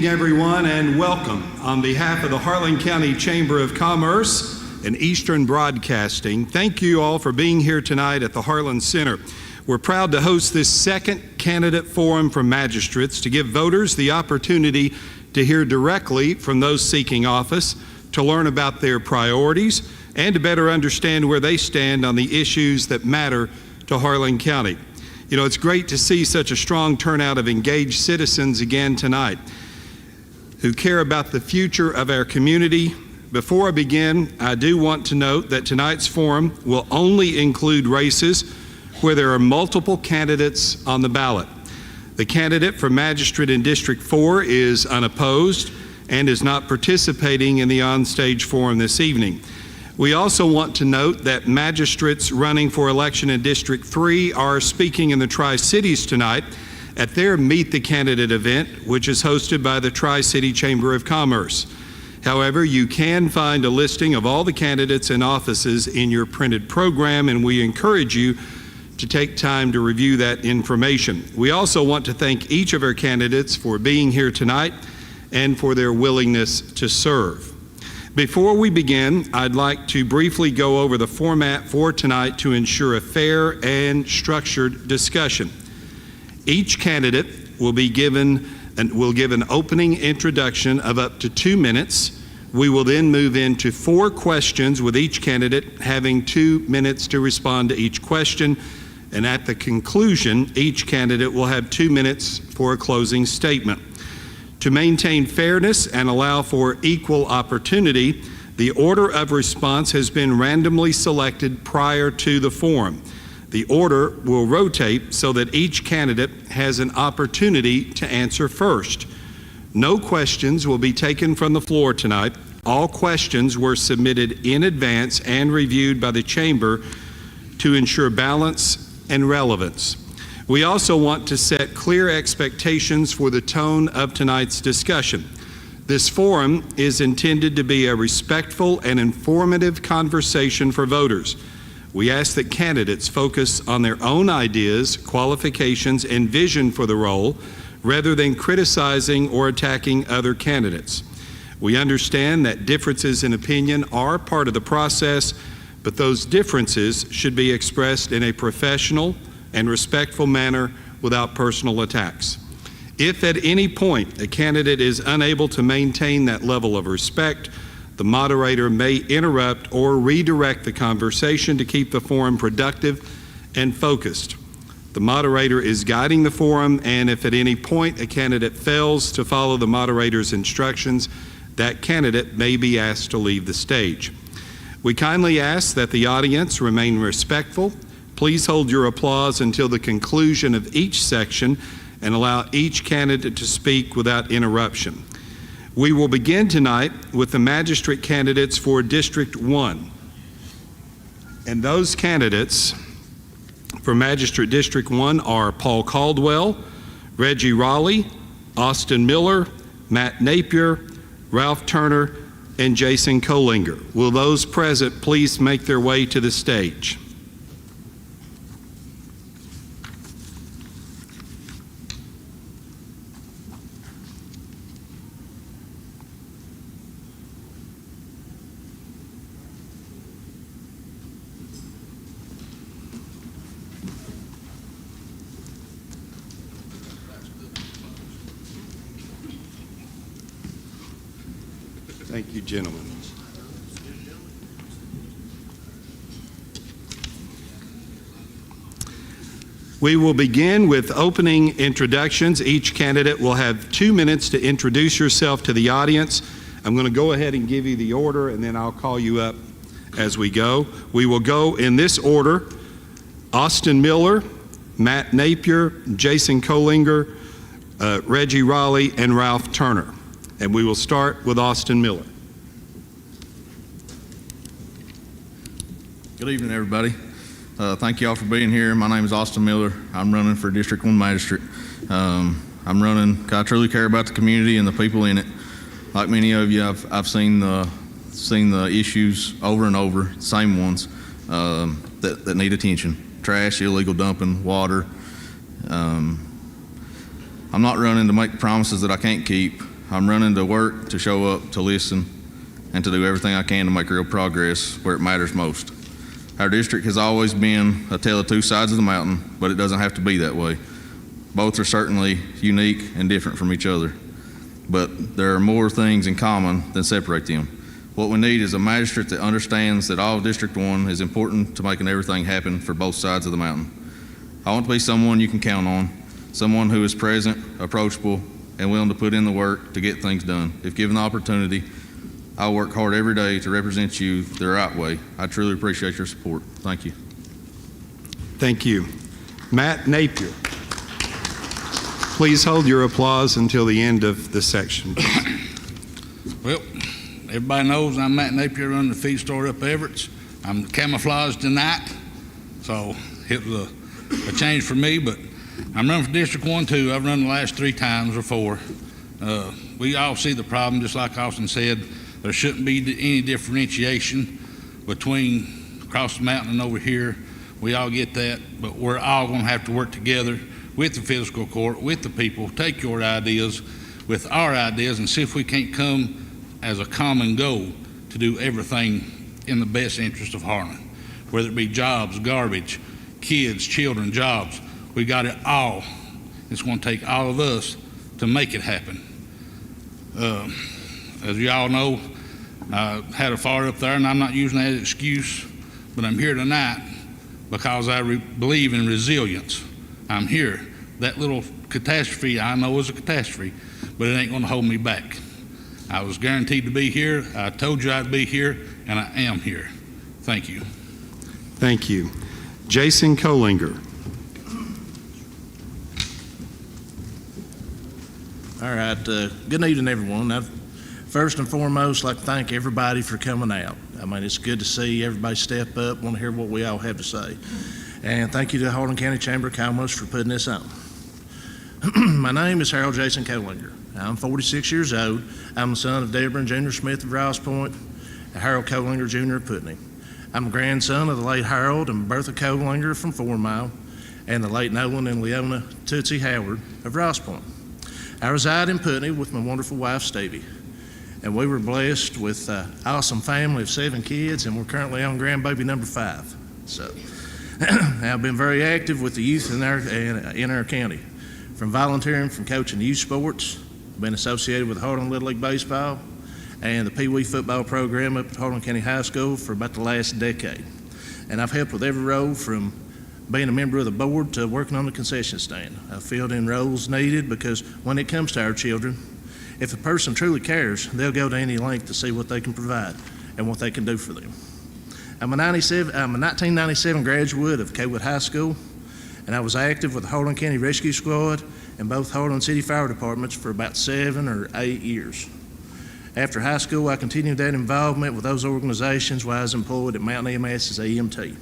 evening, everyone, and welcome. On behalf of the Harlan County Chamber of Commerce and Eastern Broadcasting, thank you all for being here tonight at the Harlan Center. We're proud to host this second candidate forum for magistrates to give voters the opportunity to hear directly from those seeking office, to learn about their priorities, and to better understand where they stand on the issues that matter to Harlan County. You know, it's great to see such a strong turnout of engaged citizens again tonight who care about the future of our community. Before I begin, I do want to note that tonight's forum will only include races where there are multiple candidates on the ballot. The candidate for Magistrate in District 4 is unopposed and is not participating in the onstage forum this evening. We also want to note that magistrates running for election in District 3 are speaking in the Tri-Cities tonight at their Meet the Candidate event, which is hosted by the Tri-City Chamber of Commerce. However, you can find a listing of all the candidates and offices in your printed program, and we encourage you to take time to review that information. We also want to thank each of our candidates for being here tonight and for their willingness to serve. Before we begin, I'd like to briefly go over the format for tonight to ensure a fair and structured discussion. Each candidate will give an opening introduction of up to 2 minutes. We will then move into 4 questions with each candidate having 2 minutes to respond to each question. And at the conclusion, each candidate will have 2 minutes for a closing statement. To maintain fairness and allow for equal opportunity, the order of response has been randomly selected prior to the forum. The order will rotate so that each candidate has an opportunity to answer first. No questions will be taken from the floor tonight. All questions were submitted in advance and reviewed by the Chamber to ensure balance and relevance. We also want to set clear expectations for the tone of tonight's discussion. This forum is intended to be a respectful and informative conversation for voters. We ask that candidates focus on their own ideas, qualifications, and vision for the role, rather than criticizing or attacking other candidates. We understand that differences in opinion are part of the process, but those differences should be expressed in a professional and respectful manner without personal attacks. If at any point a candidate is unable to maintain that level of respect, the moderator may interrupt or redirect the conversation to keep the forum productive and focused. The moderator is guiding the forum, and if at any point a candidate fails to follow the moderator's instructions, that candidate may be asked to leave the stage. We kindly ask that the audience remain respectful. Please hold your applause until the conclusion of each section and allow each candidate to speak without interruption. We will begin tonight with the magistrate candidates for District 1. And those candidates for Magistrate District 1 are Paul Caldwell, Reggie Raleigh, Austin Miller, Matt Napier, Ralph Turner, and Jason Kohlinger. Will those present please make their way to the stage? Thank you, gentlemen. We will begin with opening introductions. Each candidate will have 2 minutes to introduce yourself to the audience. I'm going to go ahead and give you the order, and then I'll call you up as we go. We will go in this order: Austin Miller, Matt Napier, Jason Kohlinger, Reggie Raleigh, and Ralph Turner. And we will start with Austin Miller. Good evening, everybody. Thank you all for being here. My name is Austin Miller. I'm running for District 1 Magistrate. I'm running because I truly care about the community and the people in it. Like many of you, I've seen the issues over and over, same ones that need attention: trash, illegal dumping, water. I'm not running to make promises that I can't keep. I'm running to work, to show up, to listen, and to do everything I can to make real progress where it matters most. Our district has always been a tale of two sides of the mountain, but it doesn't have to be that way. Both are certainly unique and different from each other, but there are more things in common than separate them. What we need is a magistrate that understands that all of District 1 is important to making everything happen for both sides of the mountain. I want to be someone you can count on, someone who is present, approachable, and willing to put in the work to get things done. If given the opportunity, I'll work hard every day to represent you the right way. I truly appreciate your support. Thank you. Thank you. Matt Napier. Please hold your applause until the end of the section. Well, everybody knows I'm Matt Napier, running the feed store up Everett's. I'm camouflaged tonight, so it was a change for me, but I'm running for District 1 too. I've run the last 3 times or 4. We all see the problem, just like Austin said. There shouldn't be any differentiation between across the mountain and over here. We all get that, but we're all going to have to work together with the fiscal court, with the people, take your ideas with our ideas and see if we can't come as a common goal to do everything in the best interest of Harlan, whether it be jobs, garbage, kids, children, jobs. We got it all. It's going to take all of us to make it happen. As you all know, I had a fire up there, and I'm not using that as an excuse, but I'm here tonight because I believe in resilience. I'm here. That little catastrophe I know is a catastrophe, but it ain't going to hold me back. I was guaranteed to be here. I told you I'd be here, and I am here. Thank you. Thank you. Jason Kolinger. All right, good evening, everyone. I'd first and foremost like to thank everybody for coming out. I mean, it's good to see everybody step up, want to hear what we all have to say. And thank you to the Harlan County Chamber of Commerce for putting this on. My name is Harold Jason Kolinger. I'm 46 years old. I'm the son of Deborah and Junior Smith of Ross Point and Harold Kolinger Jr. of Putney. I'm a grandson of the late Harold and Bertha Kolinger from 4 Mile and the late Nolan and Leona Tootsie Howard of Ross Point. I reside in Putney with my wonderful wife, Stevie, and we were blessed with an awesome family of 7 kids, and we're currently on grandbaby number 5. So I've been very active with the youth in our county, from volunteering, from coaching youth sports, been associated with Harlan Little League Baseball and the Pee Wee football program up at Harlan County High School for about the last decade. And I've helped with every role from being a member of the board to working on the concession stand. I filled in roles needed because when it comes to our children, if a person truly cares, they'll go to any length to see what they can provide and what they can do for them. I'm a 1997 graduate of Kaywood High School, and I was active with the Harlan County Rescue Squad and both Harlan City Fire Departments for about 7 or 8 years. After high school, I continued that involvement with those organizations while I was employed at Mountain EMS as EMT.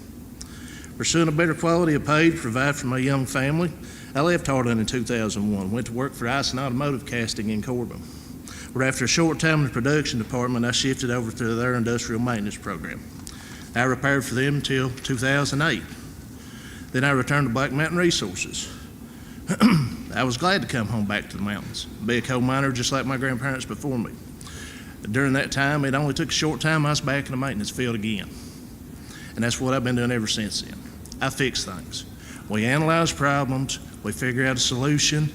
Pursuing a better quality of pay to provide for my young family, I left Harlan in 2001, went to work for Ice and Automotive Casting in Corbin, where after a short time in the production department, I shifted over to their industrial maintenance program. I repaired for them until 2008. Then I returned to Black Mountain Resources. I was glad to come home back to the mountains, be a coal miner just like my grandparents before me. During that time, it only took a short time, I was back in the maintenance field again. And that's what I've been doing ever since then. I fix things. We analyze problems, we figure out a solution,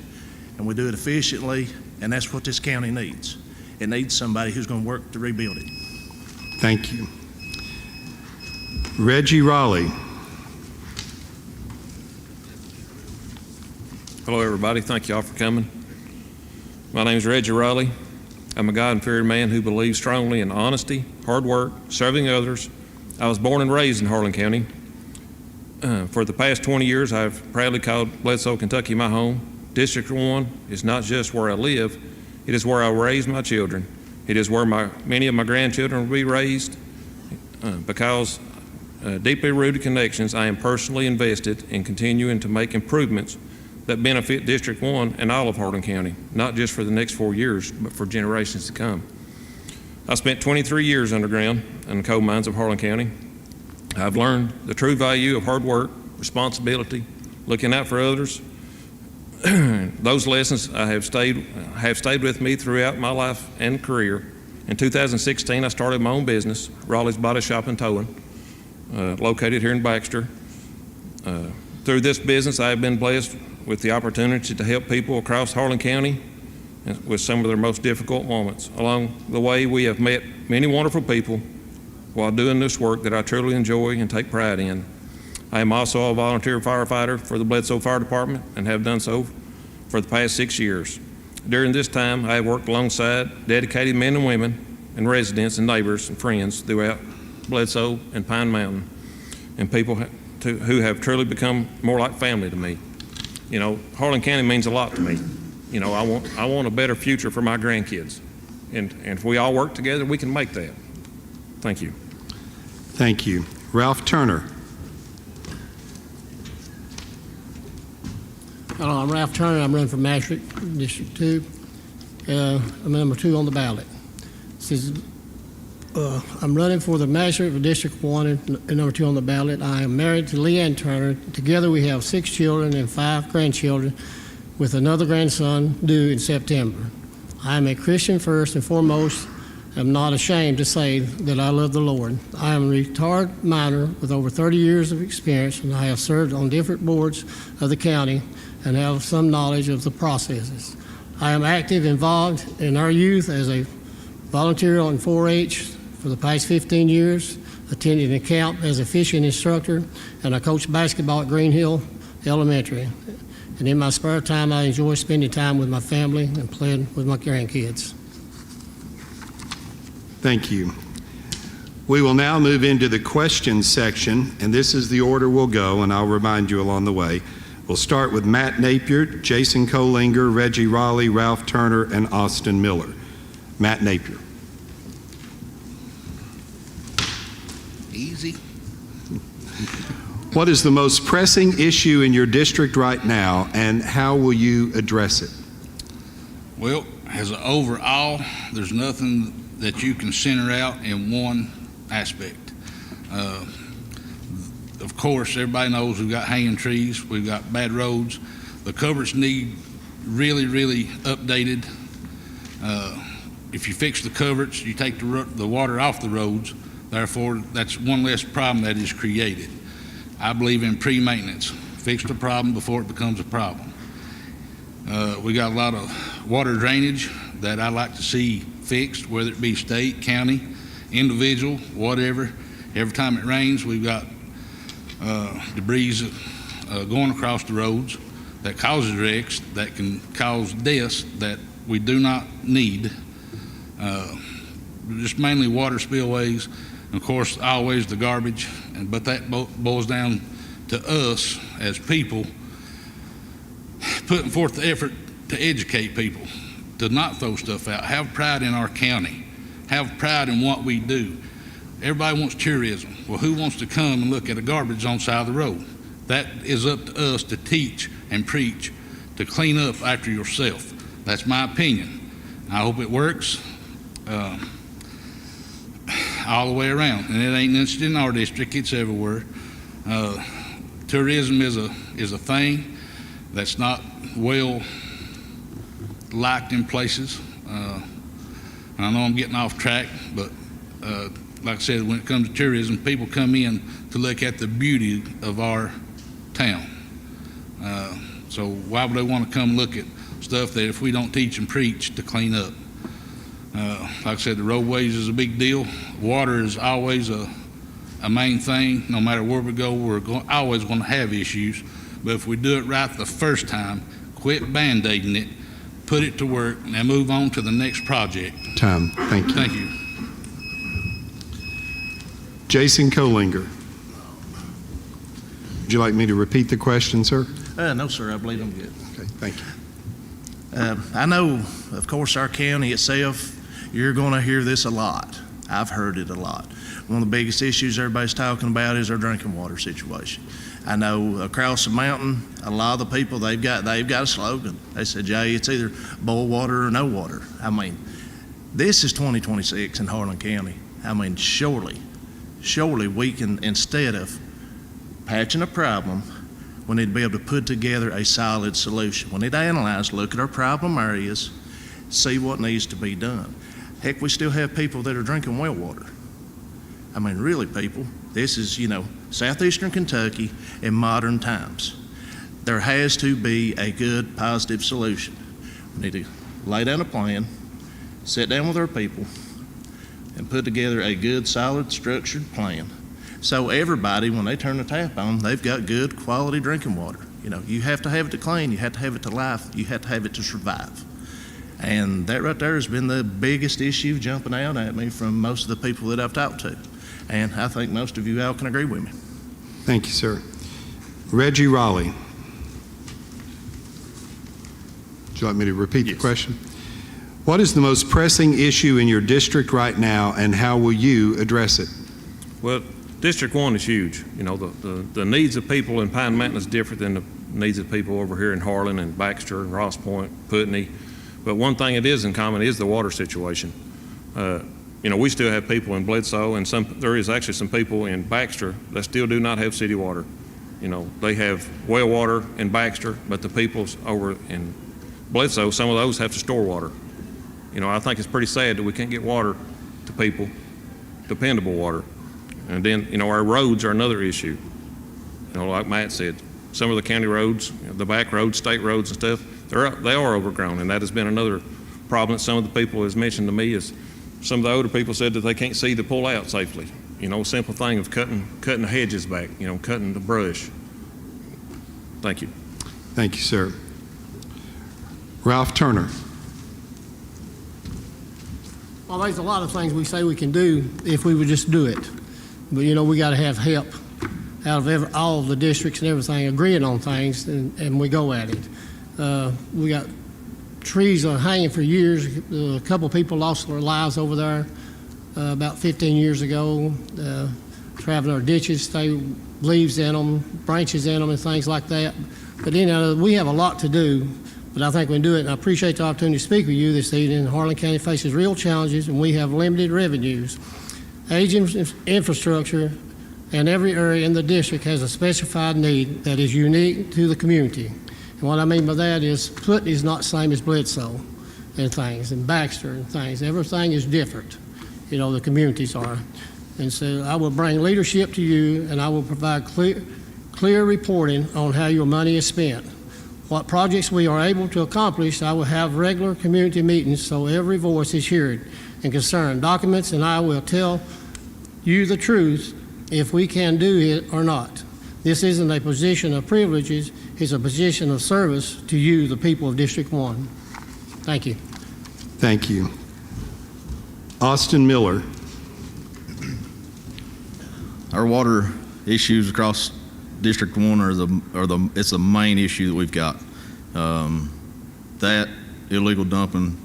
and we do it efficiently, and that's what this county needs. It needs somebody who's going to work to rebuild it. Thank you. Reggie Raleigh. Hello, everybody. Thank you all for coming. My name is Reggie Raleigh. I'm a God-fearing man who believes strongly in honesty, hard work, serving others. I was born and raised in Harlan County. For the past 20 years, I've proudly called Bledsoe, Kentucky my home. District 1 is not just where I live, it is where I raise my children. It is where many of my grandchildren will be raised. Because deeply rooted connections, I am personally invested in continuing to make improvements that benefit District 1 and all of Harlan County, not just for the next 4 years, but for generations to come. I spent 23 years underground in the coal mines of Harlan County. I've learned the true value of hard work, responsibility, looking out for others, and those lessons have stayed with me throughout my life and career. In 2016, I started my own business, Raleigh's Body Shop and Towing, located here in Baxter. Through this business, I have been blessed with the opportunity to help people across Harlan County with some of their most difficult moments. Along the way, we have met many wonderful people while doing this work that I truly enjoy and take pride in. I am also a volunteer firefighter for the Bledsoe Fire Department and have done so for the past 6 years. During this time, I have worked alongside dedicated men and women and residents and neighbors and friends throughout Bledsoe and Pine Mountain, and people who have truly become more like family to me. You know, Harlan County means a lot to me. You know, I want a better future for my grandkids, and if we all work together, we can make that. Thank you. Thank you. Ralph Turner. Hello, I'm Ralph Turner. I'm running for Magistrate, District 2. I'm number 2 on the ballot. I'm running for the Magistrate for District 1 and number 2 on the ballot. I am married to Leanne Turner. Together we have 6 children and 5 grandchildren, with another grandson due in September. I am a Christian first and foremost. I'm not ashamed to say that I love the Lord. I am a retired miner with over 30 years of experience, and I have served on different boards of the county and have some knowledge of the processes. I am involved in our youth as a volunteer on 4-H for the past 15 years, attending a camp as a fishing instructor, and I coach basketball at Green Hill Elementary. And in my spare time, I enjoy spending time with my family and playing with my grandkids. Thank you. We will now move into the questions section, and this is the order we'll go, and I'll remind you along the way. We'll start with Matt Napier, Jason Kolinger, Reggie Raleigh, Ralph Turner, and Austin Miller. Matt Napier. Easy. What is the most pressing issue in your district right now, and how will you address it? Well, as an overall, there's nothing that you can center out in one aspect. Of course, everybody knows we've got hanging trees, we've got bad roads. The culverts need really updated. If you fix the culverts, you take the water off the roads. Therefore, that's one less problem that is created. I believe in pre-maintenance. Fix the problem before it becomes a problem. We got a lot of water drainage that I like to see fixed, whether it be state, county, individual, whatever. Every time it rains, we've got debris going across the roads that causes wrecks, that can cause deaths that we do not need. Just mainly water spillways, and of course always the garbage, but that boils down to us as people putting forth the effort to educate people, to not throw stuff out. Have pride in our county. Have pride in what we do. Everybody wants tourism. Well, who wants to come and look at a garbage on the side of the road? That is up to us to teach and preach, to clean up after yourself. That's my opinion. I hope it works all the way around. And it ain't just in our district, it's everywhere. Tourism is a thing that's not well liked in places. I know I'm getting off track, but like I said, when it comes to tourism, people come in to look at the beauty of our town. So why would they want to come look at stuff that if we don't teach and preach to clean up? Like I said, the roadways is a big deal. Water is always a main thing. No matter where we go, we're always going to have issues. But if we do it right the first time, quit band-aiding it, put it to work, and then move on to the next project. Tom, thank you. Thank you. Jason Kolinger. Would you like me to repeat the question, sir? No, sir, I believe I'm good. Okay, thank you. I know, of course, our county itself, you're going to hear this a lot. I've heard it a lot. One of the biggest issues everybody's talking about is our drinking water situation. I know across the mountain, a lot of the people, they've got a slogan. They said, Jay, it's either boil water or no water. I mean, this is 2026 in Harlan County. I mean, surely we can, instead of patching a problem, We need to be able to put together a solid solution. We need to analyze, look at our problem areas, see what needs to be done. Heck, we still have people that are drinking well water. I mean, really, people, this is, southeastern Kentucky in modern times. There has to be a good, positive solution. We need to lay down a plan, sit down with our people, and put together a good, solid, structured plan. So everybody, when they turn the tap on, they've got good, quality drinking water. You have to have it to clean, you have to have it to life, you have to have it to survive. And that right there has been the biggest issue jumping out at me from most of the people that I've talked to. And I think most of you all can agree with me. Thank you, sir. Reggie Raleigh. Would you like me to repeat the question? What is the most pressing issue in your district right now, and how will you address it? Well, District 1 is huge. The needs of people in Pine Mountain is different than the needs of people over here in Harlan and Baxter and Ross Point, Putney. But one thing it is in common is the water situation. We still have people in Bledsoe, and there is actually some people in Baxter that still do not have city water. They have well water in Baxter, but the people's over in Bledsoe, some of those have to store water. I think it's pretty sad that we can't get water to people, dependable water. And then, our roads are another issue. Like Matt said, some of the county roads, the back roads, state roads and stuff, they are overgrown, and that has been another problem that some of the people has mentioned to me. Is some of the older people said that they can't see to pull out safely. A simple thing of cutting the hedges back, cutting the brush. Thank you. Thank you, sir. Ralph Turner. Well, there's a lot of things we say we can do if we would just do it. But, we got to have help out of all of the districts and everything agreeing on things, and we go at it. We got trees are hanging for years. A couple people lost their lives over there about 15 years ago. Traveling our ditches, they leaves in them, branches in them, and things like that. But we have a lot to do. But I think we can do it, and I appreciate the opportunity to speak with you this evening. Harlan County faces real challenges, and we have limited revenues. Aging infrastructure, and every area in the district has a specified need that is unique to the community. And what I mean by that is Putney is not the same as Bledsoe and things, and Baxter and things. Everything is different, the communities are. And so I will bring leadership to you, and I will provide clear reporting on how your money is spent. What projects we are able to accomplish, I will have regular community meetings so every voice is heard and concerned. Documents, and I will tell you the truth if we can do it or not. This isn't a position of privileges, it's a position of service to you, the people of District 1. Thank you. Thank you. Austin Miller. Our water issues across District 1 it's the main issue that we've got. That, illegal dumping,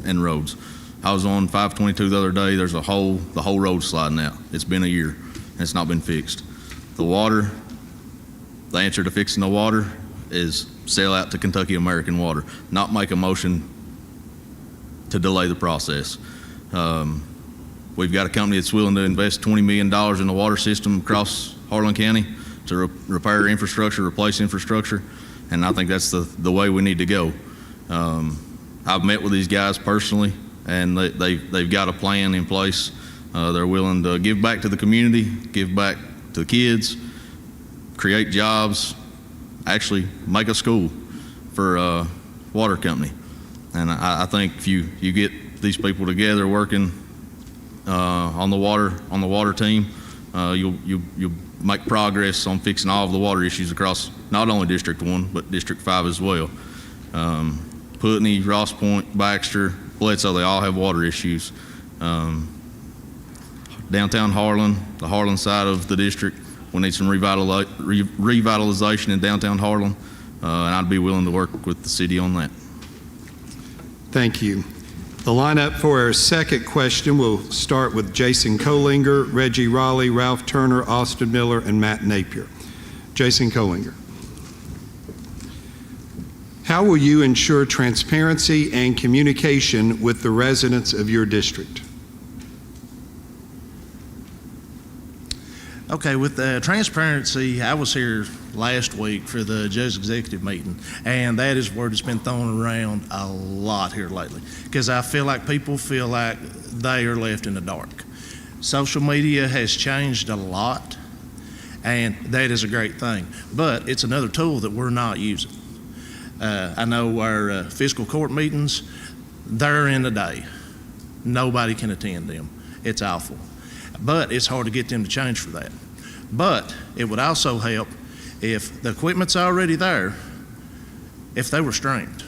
and roads. I was on 522 the other day. There's the whole road sliding out. It's been a year, and it's not been fixed. The water, the answer to fixing the water is sell out to Kentucky American Water, not make a motion to delay the process. We've got a company that's willing to invest $20 million in the water system across Harlan County to repair infrastructure, replace infrastructure, and I think that's the way we need to go. I've met with these guys personally, and they've got a plan in place. They're willing to give back to the community, give back to the kids, create jobs, actually make a school for a water company. And I think if you get these people together working on the water team, you'll make progress on fixing all of the water issues across not only District 1 but District 5 as well. Putney, Ross Point, Baxter, Bledsoe, they all have water issues. Downtown Harlan, the Harlan side of the district, we need some revitalization in downtown Harlan, and I'd be willing to work with the city on that. Thank you. The lineup for our second question will start with Jason Kohlinger, Reggie Raleigh, Ralph Turner, Austin Miller, and Matt Napier. Jason Kohlinger. How will you ensure transparency and communication with the residents of your district? Okay, with transparency, I was here last week for the judge executive meeting, and that is word that's been thrown around a lot here lately, because I feel like people feel like they are left in the dark. Social media has changed a lot, and that is a great thing, but it's another tool that we're not using. I know our fiscal court meetings, they're in a day. Nobody can attend them. It's awful. But it's hard to get them to change for that. But it would also help if the equipment's already there, if they were streamed.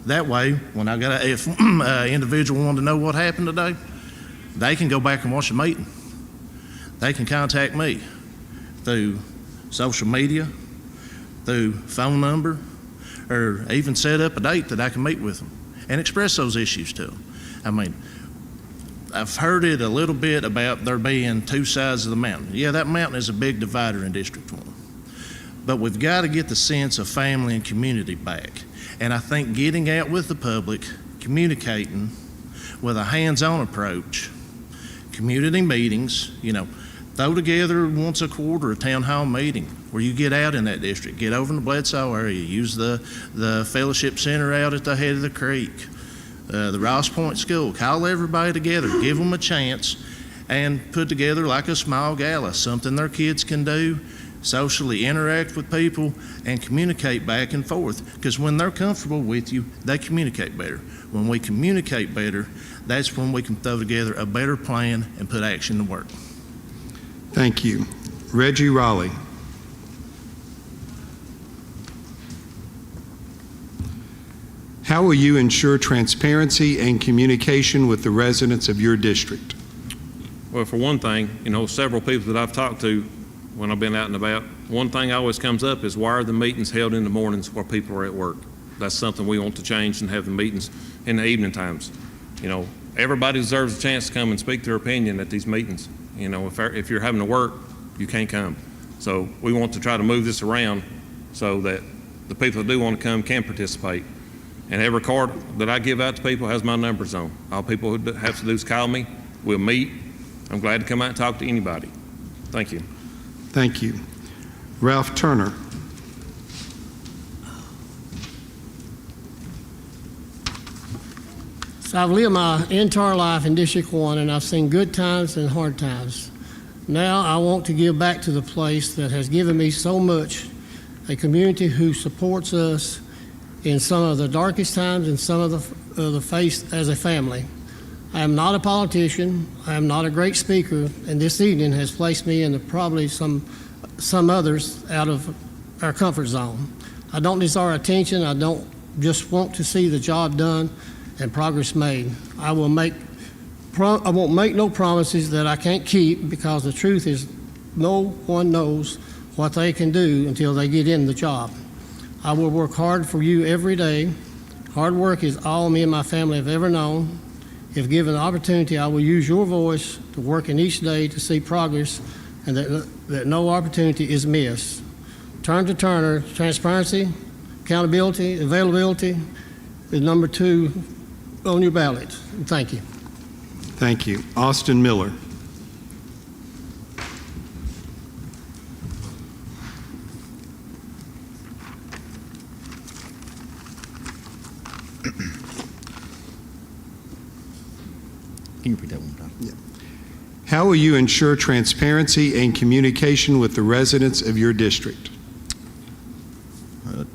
That way, when if an individual wanted to know what happened today, they can go back and watch the meeting. They can contact me through social media, through phone number, or even set up a date that I can meet with them and express those issues to them. I mean, I've heard it a little bit about there being two sides of the mountain. Yeah, that mountain is a big divider in District 1. But we've got to get the sense of family and community back. And I think getting out with the public, communicating with a hands-on approach, community meetings, throw together once a quarter a town hall meeting where you get out in that district, get over in the Bledsoe area, use the fellowship center out at the head of the creek, the Ross Point School, call everybody together, give them a chance, and put together like a small gala, something their kids can do, socially interact with people, and communicate back and forth. Because when they're comfortable with you, they communicate better. When we communicate better, that's when we can throw together a better plan and put action to work. Thank you. Reggie Raleigh. How will you ensure transparency and communication with the residents of your district? Well, for one thing, several people that I've talked to when I've been out and about, one thing always comes up is why are the meetings held in the mornings while people are at work? That's something we want to change and have the meetings in the evening times. Everybody deserves a chance to come and speak their opinion at these meetings. If you're having to work, you can't come. So we want to try to move this around so that the people that do want to come can participate. And every card that I give out to people has my numbers on. All people who have to do is call me. We'll meet. I'm glad to come out and talk to anybody. Thank you. Thank you. Ralph Turner. So I've lived my entire life in District 1, and I've seen good times and hard times. Now I want to give back to the place that has given me so much, a community who supports us in some of the darkest times and some of the face as a family. I am not a politician. I am not a great speaker, and this evening has placed me in probably some others out of our comfort zone. I don't desire attention. I don't just want to see the job done and progress made. I won't make no promises that I can't keep, because the truth is no one knows what they can do until they get in the job. I will work hard for you every day. Hard work is all me and my family have ever known. If given the opportunity, I will use your voice to work in each day to see progress, and that no opportunity is missed. Turn to Turner, transparency, accountability, availability is number 2 on your ballot. Thank you. Thank you. Austin Miller. Can you repeat that one more time? Yeah. How will you ensure transparency and communication with the residents of your district?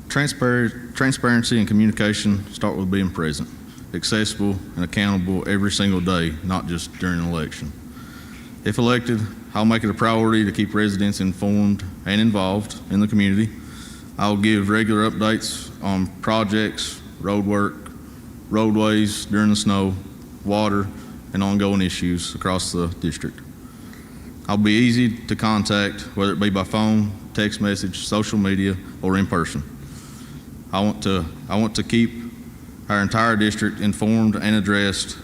Transparency and communication start with being present, accessible and accountable every single day, not just during an election. If elected, I'll make it a priority to keep residents informed and involved in the community. I'll give regular updates on projects, road work, roadways during the snow, water, and ongoing issues across the district. I'll be easy to contact, whether it be by phone, text message, social media, or in person. I want to keep our entire district informed and addressed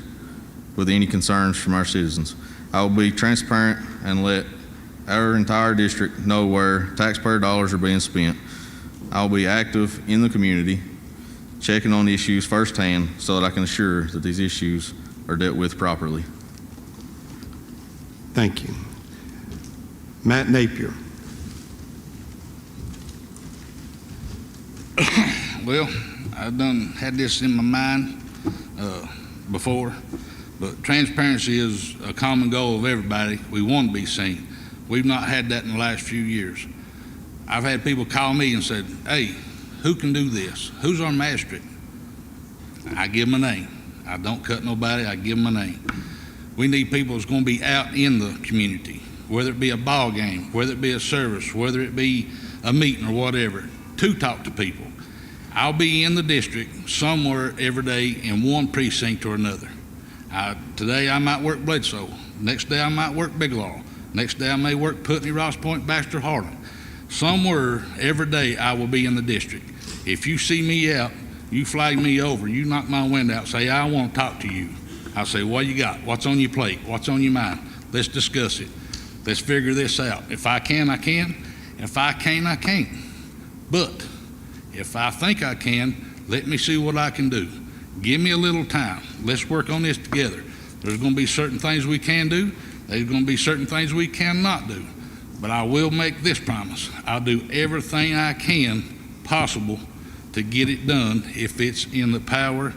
with any concerns from our citizens. I will be transparent and let our entire district know where taxpayer dollars are being spent. I'll be active in the community, checking on issues firsthand so that I can assure that these issues are dealt with properly. Thank you. Matt Napier. Well, I've done had this in my mind before, but transparency is a common goal of everybody. We want to be seen. We've not had that in the last few years. I've had people call me and said, "Hey, who can do this? Who's our magistrate?" I give them a name. I don't cut nobody. I give them a name. We need people that's going to be out in the community, whether it be a ball game, whether it be a service, whether it be a meeting or whatever, to talk to people. I'll be in the district somewhere every day in one precinct or another. Today I might work Bledsoe. Next day I might work Bigelow. Next day I may work Putney, Ross Point, Baxter, Harlan. Somewhere every day I will be in the district. If you see me out, you flag me over, you knock my window out, say, "I want to talk to you." I'll say, "What you got? What's on your plate? What's on your mind? Let's discuss it. Let's figure this out. If I can, I can. If I can't, I can't. But if I think I can, let me see what I can do. Give me a little time. Let's work on this together. There's going to be certain things we can do. There's going to be certain things we cannot do. But I will make this promise. I'll do everything I can possible to get it done if it's in the power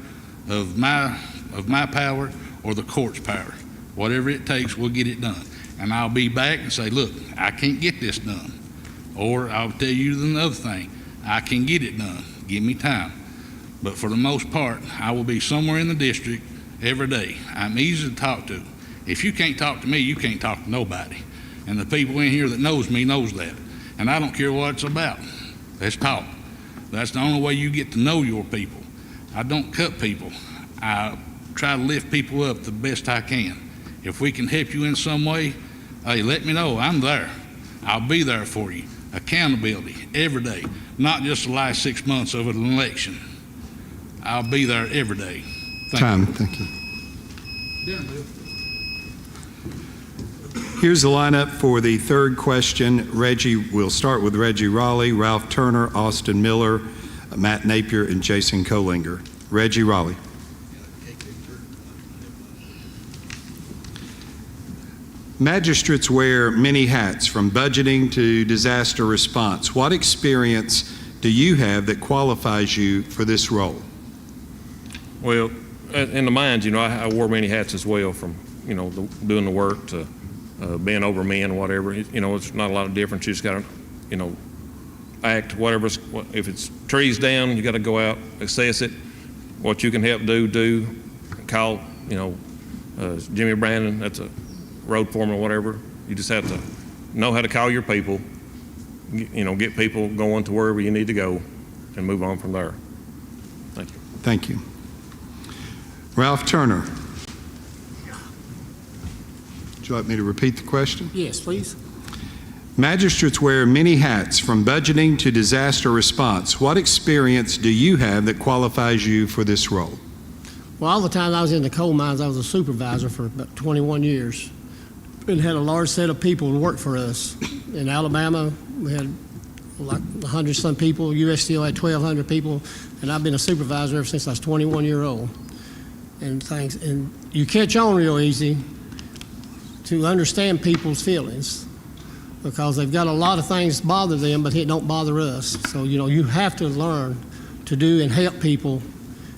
of my power or the court's power. Whatever it takes, we'll get it done. And I'll be back and say, "Look, I can't get this done." Or I'll tell you another thing. "I can get it done. Give me time." But for the most part, I will be somewhere in the district every day. I'm easy to talk to. If you can't talk to me, you can't talk to nobody. And the people in here that knows me knows that. And I don't care what it's about. Let's talk. That's the only way you get to know your people. I don't cut people. I try to lift people up the best I can. If we can help you in some way, hey, let me know. I'm there. I'll be there for you. Accountability every day, not just the last 6 months of an election. I'll be there every day. Thank you. Here's the lineup for the third question. We'll start with Reggie Raleigh, Ralph Turner, Austin Miller, Matt Napier, and Jason Kolinger. Reggie Raleigh. Magistrates wear many hats, from budgeting to disaster response. What experience do you have that qualifies you for this role? Well, in the mines, I wore many hats as well, from, doing the work to being over men, whatever. It's not a lot of difference. You just got to, act, whatever. If it's trees down, you got to go out, assess it. What you can help do. Call, Jimmy Brandon, that's a road foreman or whatever. You just have to know how to call your people, get people going to wherever you need to go and move on from there. Thank you. Thank you. Ralph Turner. Would you like me to repeat the question? Yes, please. Magistrates wear many hats, from budgeting to disaster response. What experience do you have that qualifies you for this role? Well, all the time I was in the coal mines, I was a supervisor for about 21 years. And had a large set of people who worked for us. In Alabama, we had like 100-some people. U.S. Steel had 1,200 people. And I've been a supervisor ever since I was 21 years old. And you catch on real easy to understand people's feelings, because they've got a lot of things bother them, but it don't bother us. So, you have to learn to do and help people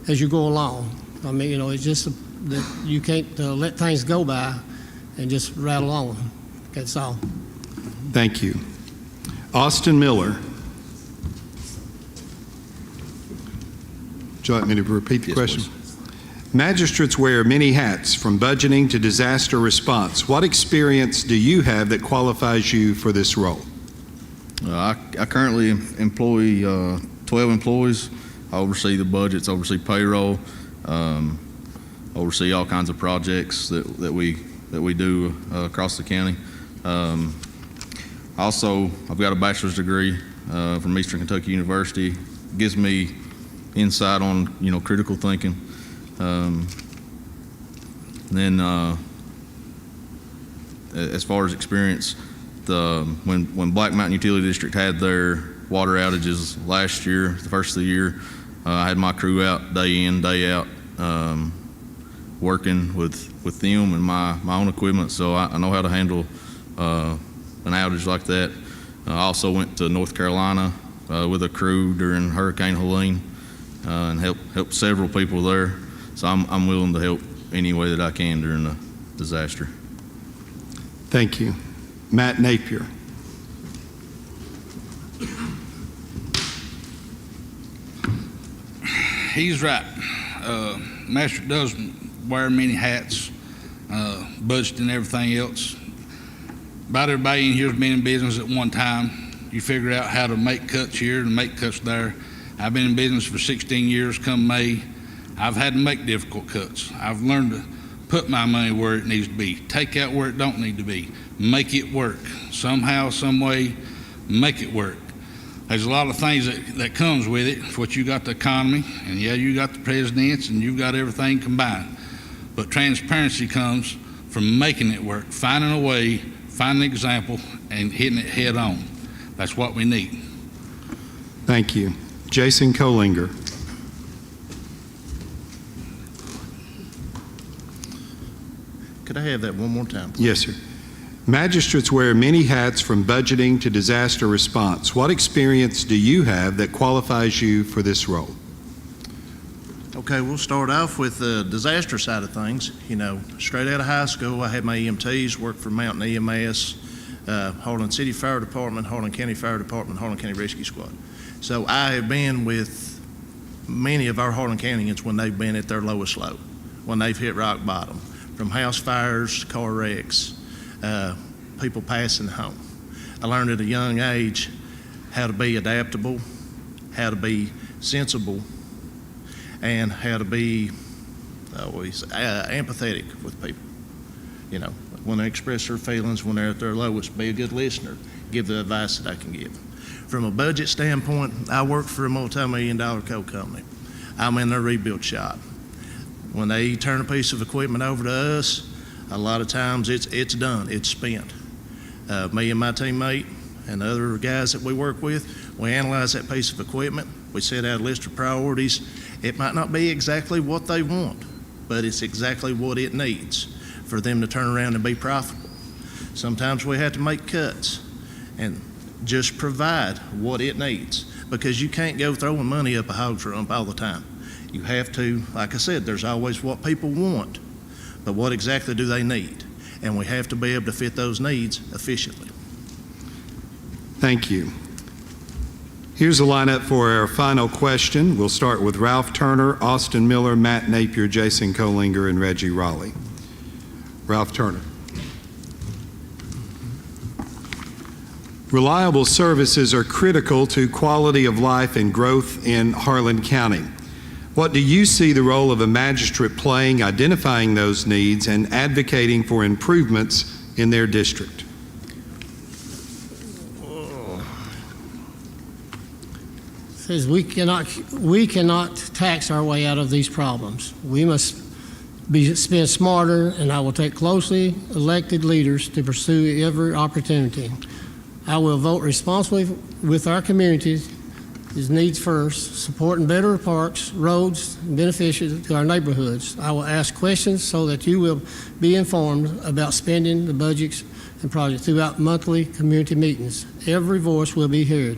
as you go along. I mean, it's just that you can't let things go by and just rattle on. That's all. Thank you. Austin Miller. Would you like me to repeat the question? Please. Magistrates wear many hats, from budgeting to disaster response. What experience do you have that qualifies you for this role? I currently employ 12 employees. I oversee the budgets, oversee payroll, oversee all kinds of projects that we do across the county. Also, I've got a bachelor's degree from Eastern Kentucky University. Gives me insight on critical thinking. Then as far as experience, when Black Mountain Utility District had their water outages last year, the first of the year, I had my crew out day in, day out, working with them and my own equipment, so I know how to handle an outage like that. I also went to North Carolina with a crew during Hurricane Helene. and help several people there. So I'm willing to help any way that I can during the disaster. Thank you. Matt Napier. He's right. Magistrate does wear many hats, budget and everything else. About everybody in here has been in business at one time. You figure out how to make cuts here and make cuts there. I've been in business for 16 years. Come May, I've had to make difficult cuts. I've learned to put my money where it needs to be, take out where it don't need to be, make it work. Somehow, some way, make it work. There's a lot of things that comes with it. What you got the economy, and yeah, you got the presidents, and you've got everything combined. But transparency comes from making it work, finding a way, finding an example, and hitting it head on. That's what we need. Thank you. Jason Kolinger. Could I have that one more time? Yes, sir. Magistrates wear many hats from budgeting to disaster response. What experience do you have that qualifies you for this role? Okay, we'll start off with the disaster side of things. You know, straight out of high school, I had my EMTs, worked for Mountain EMS, Harlan City Fire Department, Harlan County Fire Department, Harlan County Rescue Squad. So I have been with many of our Harlan Countyans when they've been at their lowest low, when they've hit rock bottom, from house fires, car wrecks, people passing home. I learned at a young age how to be adaptable, how to be sensible, and how to be always empathetic with people. You know, when they express their feelings, when they're at their lowest, be a good listener, give the advice that I can give. From a budget standpoint, I work for a multi-million-dollar coal company. I'm in their rebuild shop. When they turn a piece of equipment over to us, a lot of times it's done, it's spent. Me and my teammate and the other guys that we work with, we analyze that piece of equipment, we set out a list of priorities. It might not be exactly what they want, but it's exactly what it needs for them to turn around and be profitable. Sometimes we have to make cuts and just provide what it needs, because you can't go throwing money up a hog's rump all the time. You have to, like I said, there's always what people want, but what exactly do they need? And we have to be able to fit those needs efficiently. Thank you. Here's a lineup for our final question. We'll start with Ralph Turner, Austin Miller, Matt Napier, Jason Kolinger, and Reggie Raleigh. Ralph Turner. Reliable services are critical to quality of life and growth in Harlan County. What do you see the role of a magistrate playing, identifying those needs and advocating for improvements in their district? Says we cannot tax our way out of these problems. We must spend smarter, and I will take closely elected leaders to pursue every opportunity. I will vote responsibly with our communities, his needs first, supporting better parks, roads, beneficial to our neighborhoods. I will ask questions so that you will be informed about spending the budgets and projects throughout monthly community meetings. Every voice will be heard.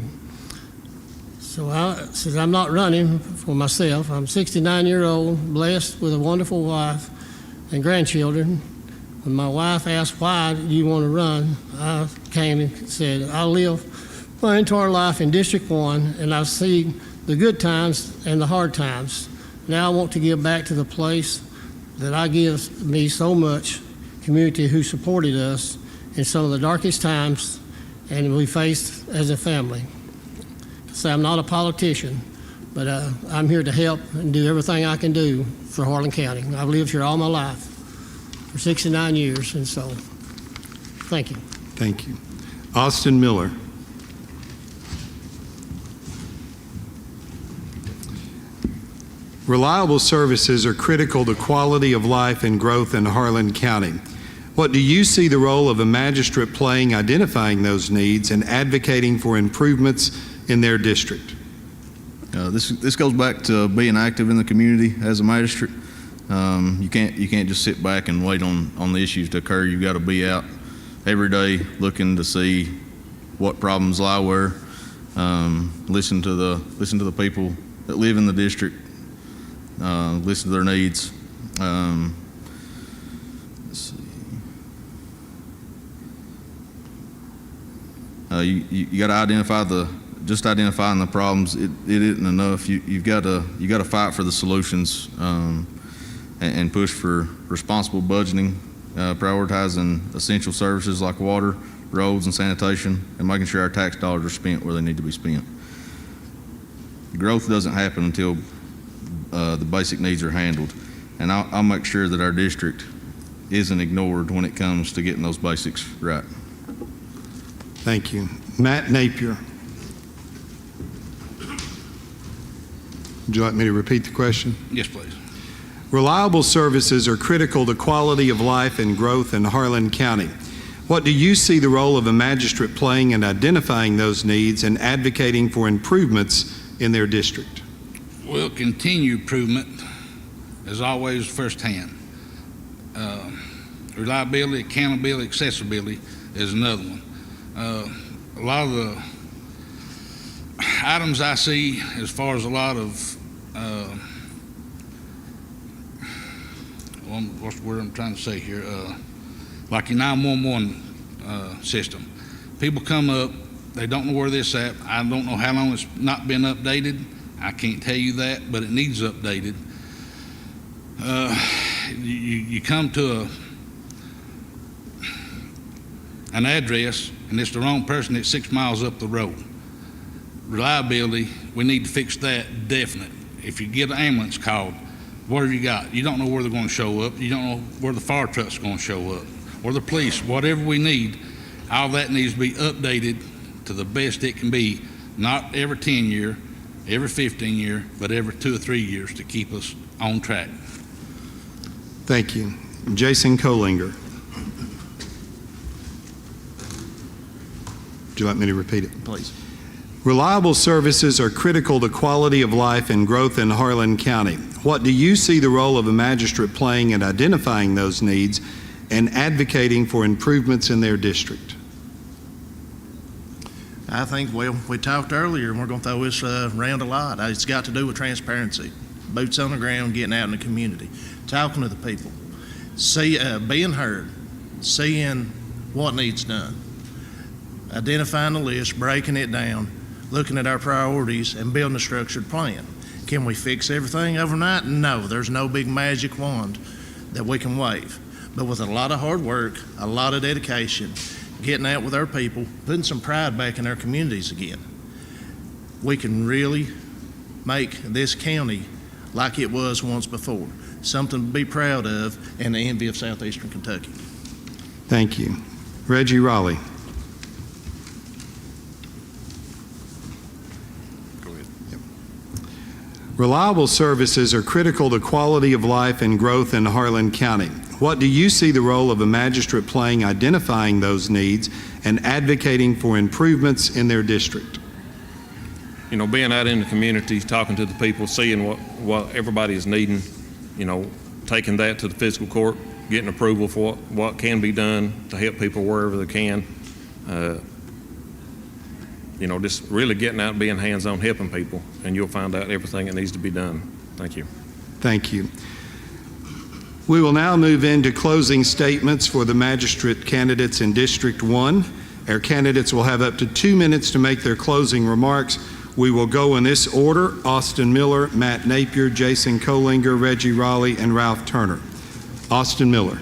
So since I'm not running for myself, I'm 69-year-old, blessed with a wonderful wife and grandchildren. When my wife asked, why do you want to run, I came and said, I live my entire life in District 1, and I've seen the good times and the hard times. Now I want to give back to the place that I give me so much, community who supported us in some of the darkest times and we faced as a family. So I'm not a politician, but I'm here to help and do everything I can do for Harlan County. I've lived here all my life for 69 years, and so thank you. Thank you. Austin Miller. Reliable services are critical to quality of life and growth in Harlan County. What do you see the role of a magistrate playing, identifying those needs and advocating for improvements in their district? This goes back to being active in the community as a magistrate. You can't just sit back and wait on the issues to occur. You've got to be out every day looking to see what problems lie where. Listen to the people that live in the district, listen to their needs. Let's see. You got to identifying the problems. It isn't enough. You got to fight for the solutions, and push for responsible budgeting, prioritizing essential services like water, roads, and sanitation, and making sure our tax dollars are spent where they need to be spent. Growth doesn't happen until the basic needs are handled, and I'll make sure that our district isn't ignored when it comes to getting those basics right. Thank you. Matt Napier. Would you like me to repeat the question? Yes, please. Reliable services are critical to quality of life and growth in Harlan County. What do you see the role of a magistrate playing in identifying those needs and advocating for improvements in their district? Well, continued improvement is always firsthand. Reliability, accountability, accessibility is another one. A lot of the items I see as far as a lot of what's the word I'm trying to say here? Like your 911 system. People come up, they don't know where this at. I don't know how long it's not been updated. I can't tell you that, but it needs updated. You come to an address and it's the wrong person that's 6 miles up the road. Reliability, we need to fix that, definite. If you get an ambulance called, what have you got? You don't know where they're going to show up. You don't know where the fire truck's going to show up, or the police, whatever we need. All that needs to be updated to the best it can be, not every 10 year, every 15 year, but every 2 or 3 years to keep us on track. Thank you. Jason Kolinger. Would you like me to repeat it? Please. Reliable services are critical to quality of life and growth in Harlan County. What do you see the role of a magistrate playing in identifying those needs and advocating for improvements in their district? I think, well, we talked earlier, and we're going to throw this around a lot. It's got to do with transparency, boots on the ground, getting out in the community, talking to the people, being heard, seeing what needs done, identifying the list, breaking it down, looking at our priorities, and building a structured plan. Can we fix everything overnight? No, there's no big magic wand that we can wave. But with a lot of hard work, a lot of dedication, getting out with our people, putting some pride back in our communities again, we can really make this county like it was once before, something to be proud of and the envy of southeastern Kentucky. Thank you. Reggie Raleigh. Reliable services are critical to quality of life and growth in Harlan County. What do you see the role of a magistrate playing identifying those needs and advocating for improvements in their district? You know, being out in the community, talking to the people, seeing what everybody is needing, you know, taking that to the fiscal court, getting approval for what can be done to help people wherever they can. You know, just really getting out and being hands-on, helping people, and you'll find out everything that needs to be done. Thank you. Thank you. We will now move into closing statements for the magistrate candidates in District 1. Our candidates will have up to 2 minutes to make their closing remarks. We will go in this order: Austin Miller, Matt Napier, Jason Kolinger, Reggie Raleigh, and Ralph Turner. Austin Miller.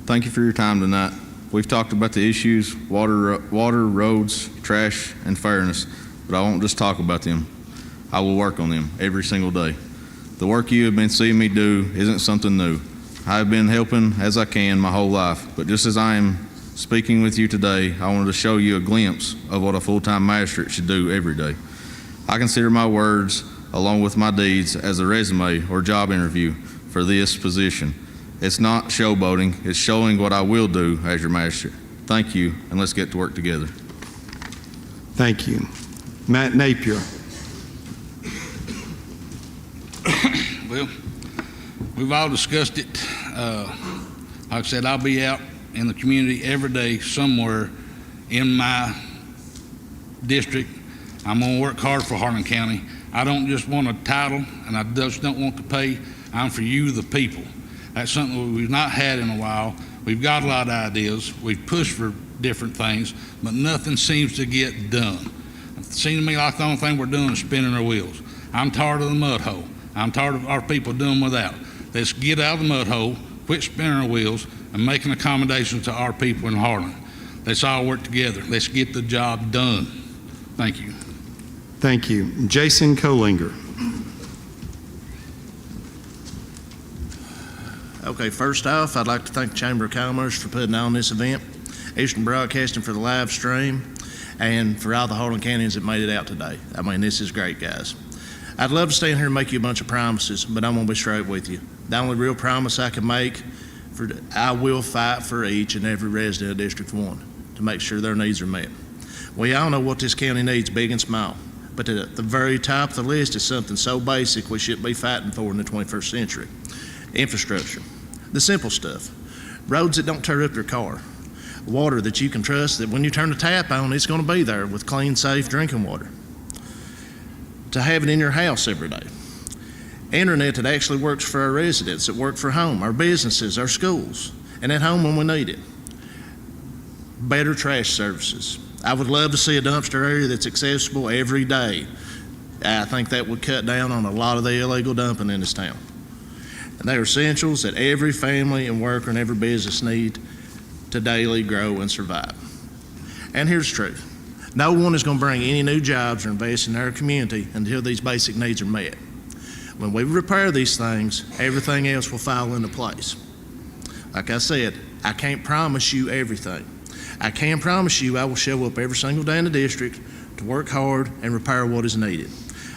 Thank you for your time tonight. We've talked about the issues, water, roads, trash, and fairness, but I won't just talk about them. I will work on them every single day. The work you have been seeing me do isn't something new. I have been helping as I can my whole life, but just as I am speaking with you today, I wanted to show you a glimpse of what a full-time magistrate should do every day. I consider my words, along with my deeds, as a resume or job interview for this position. It's not showboating, it's showing what I will do as your magistrate. Thank you, and let's get to work together. Thank you. Matt Napier. Well, we've all discussed it. Like I said, I'll be out in the community every day somewhere in my district. I'm going to work hard for Harlan County. I don't just want a title, and I just don't want the pay. I'm for you, the people. That's something we've not had in a while. We've got a lot of ideas. We've pushed for different things, but nothing seems to get done. It seems to me like the only thing we're doing is spinning our wheels. I'm tired of the mud hole. I'm tired of our people doing without. Let's get out of the mud hole, quit spinning our wheels, and making accommodations to our people in Harlan. Let's all work together. Let's get the job done. Thank you. Thank you. Jason Kolinger. Okay, first off, I'd like to thank the Chamber of Commerce for putting on this event, Eastern Broadcasting for the live stream, and for all the Harlan Countyans that made it out today. I mean, this is great, guys. I'd love to stand here and make you a bunch of promises, but I'm going to be straight with you. The only real promise I can make, I will fight for each and every resident of District 1 to make sure their needs are met. We all know what this county needs, big and small, but at the very top of the list is something so basic we should be fighting for in the 21st century. Infrastructure. The simple stuff. Roads that don't tear up your car. Water that you can trust that when you turn the tap on, it's going to be there with clean, safe drinking water. To have it in your house every day. Internet that actually works for our residents, that work for home, our businesses, our schools, and at home when we need it. Better trash services. I would love to see a dumpster area that's accessible every day. I think that would cut down on a lot of the illegal dumping in this town. And they are essentials that every family and worker and every business need to daily grow and survive. And here's the truth. No one is going to bring any new jobs or invest in our community until these basic needs are met. When we repair these things, everything else will fall into place. Like I said, I can't promise you everything. I can promise you I will show up every single day in the district to work hard and repair what is needed.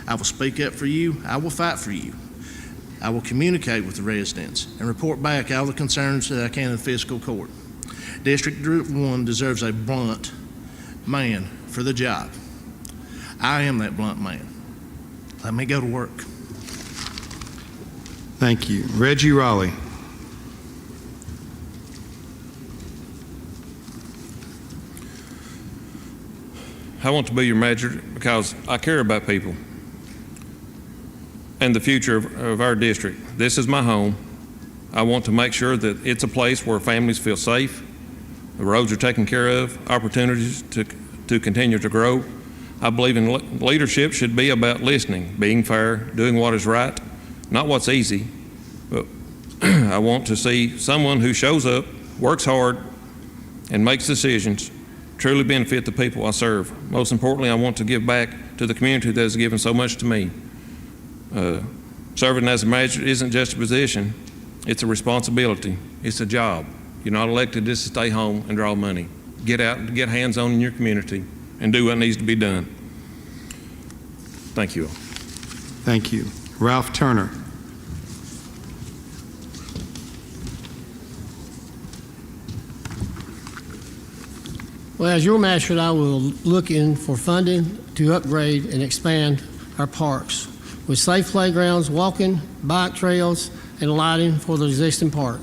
I will speak up for you. I will fight for you. I will communicate with the residents and report back all the concerns that I can in fiscal court. District 1 deserves a blunt man for the job. I am that blunt man. Let me go to work. Thank you. Reggie Raleigh. I want to be your magistrate because I care about people and the future of our district. This is my home. I want to make sure that it's a place where families feel safe, the roads are taken care of, opportunities to continue to grow. I believe in leadership should be about listening, being fair, doing what is right, not what's easy. But I want to see someone who shows up, works hard, and makes decisions truly benefit the people I serve. Most importantly, I want to give back to the community that has given so much to me. Serving as a magistrate isn't just a position, it's a responsibility, it's a job. You're not elected just to stay home and draw money. Get out and get hands-on in your community and do what needs to be done. Thank you all. Thank you. Ralph Turner. Well, as your magistrate, I will look in for funding to upgrade and expand our parks with safe playgrounds, walking, bike trails, and lighting for the existing park.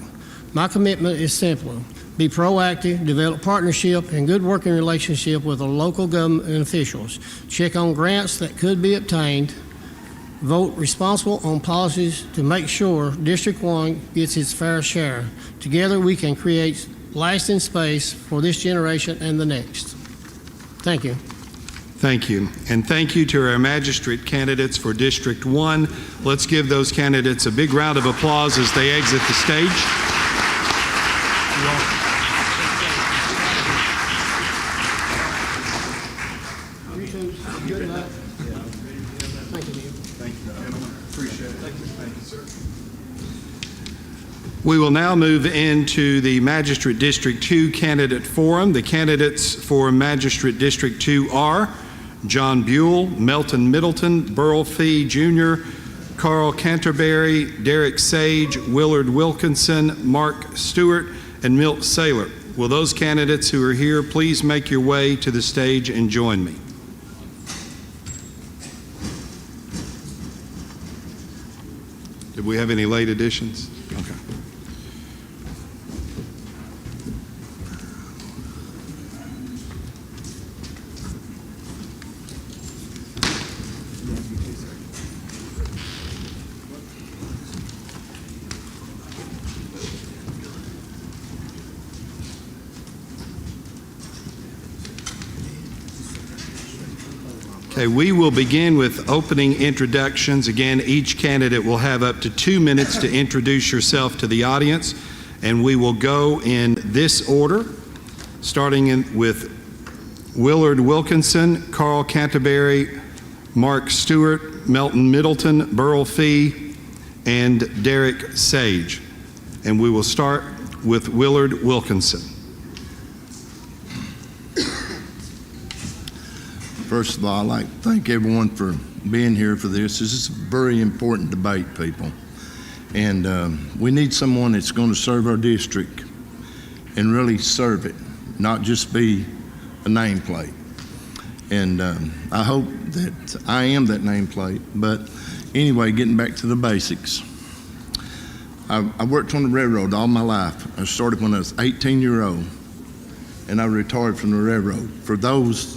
My commitment is simple. Be proactive, develop partnership and good working relationship with the local government officials. Check on grants that could be obtained. Vote responsible on policies to make sure District 1 gets its fair share. Together we can create lasting space for this generation and the next. Thank you. Thank you. And thank you to our magistrate candidates for District 1. Let's give those candidates a big round of applause as they exit the stage. We will now move into the Magistrate District 2 candidate forum. The candidates for Magistrate District 2 are John Buell, Melton Middleton, Burl Fee Jr., Carl Canterbury, Derek Sage, Willard Wilkinson, Mark Stewart, and Milt Saylor. Will those candidates who are here please make your way to the stage and join me? Did we have any late additions? Okay. Okay, we will begin with opening introductions. Again, each candidate will have up to 2 minutes to introduce yourself to the audience, and we will go in this order, starting with Willard Wilkinson, Carl Canterbury, Mark Stewart, Melton Middleton, Burl Fee, and Derek Sage. And we will start with Willard Wilkinson. First of all, I'd like to thank everyone for being here for this. This is a very important debate, people. And we need someone that's going to serve our district and really serve it, not just be a nameplate. And I hope that I am that nameplate. But anyway, getting back to the basics. I worked on the railroad all my life. I started when I was 18-year-old, and I retired from the railroad. For those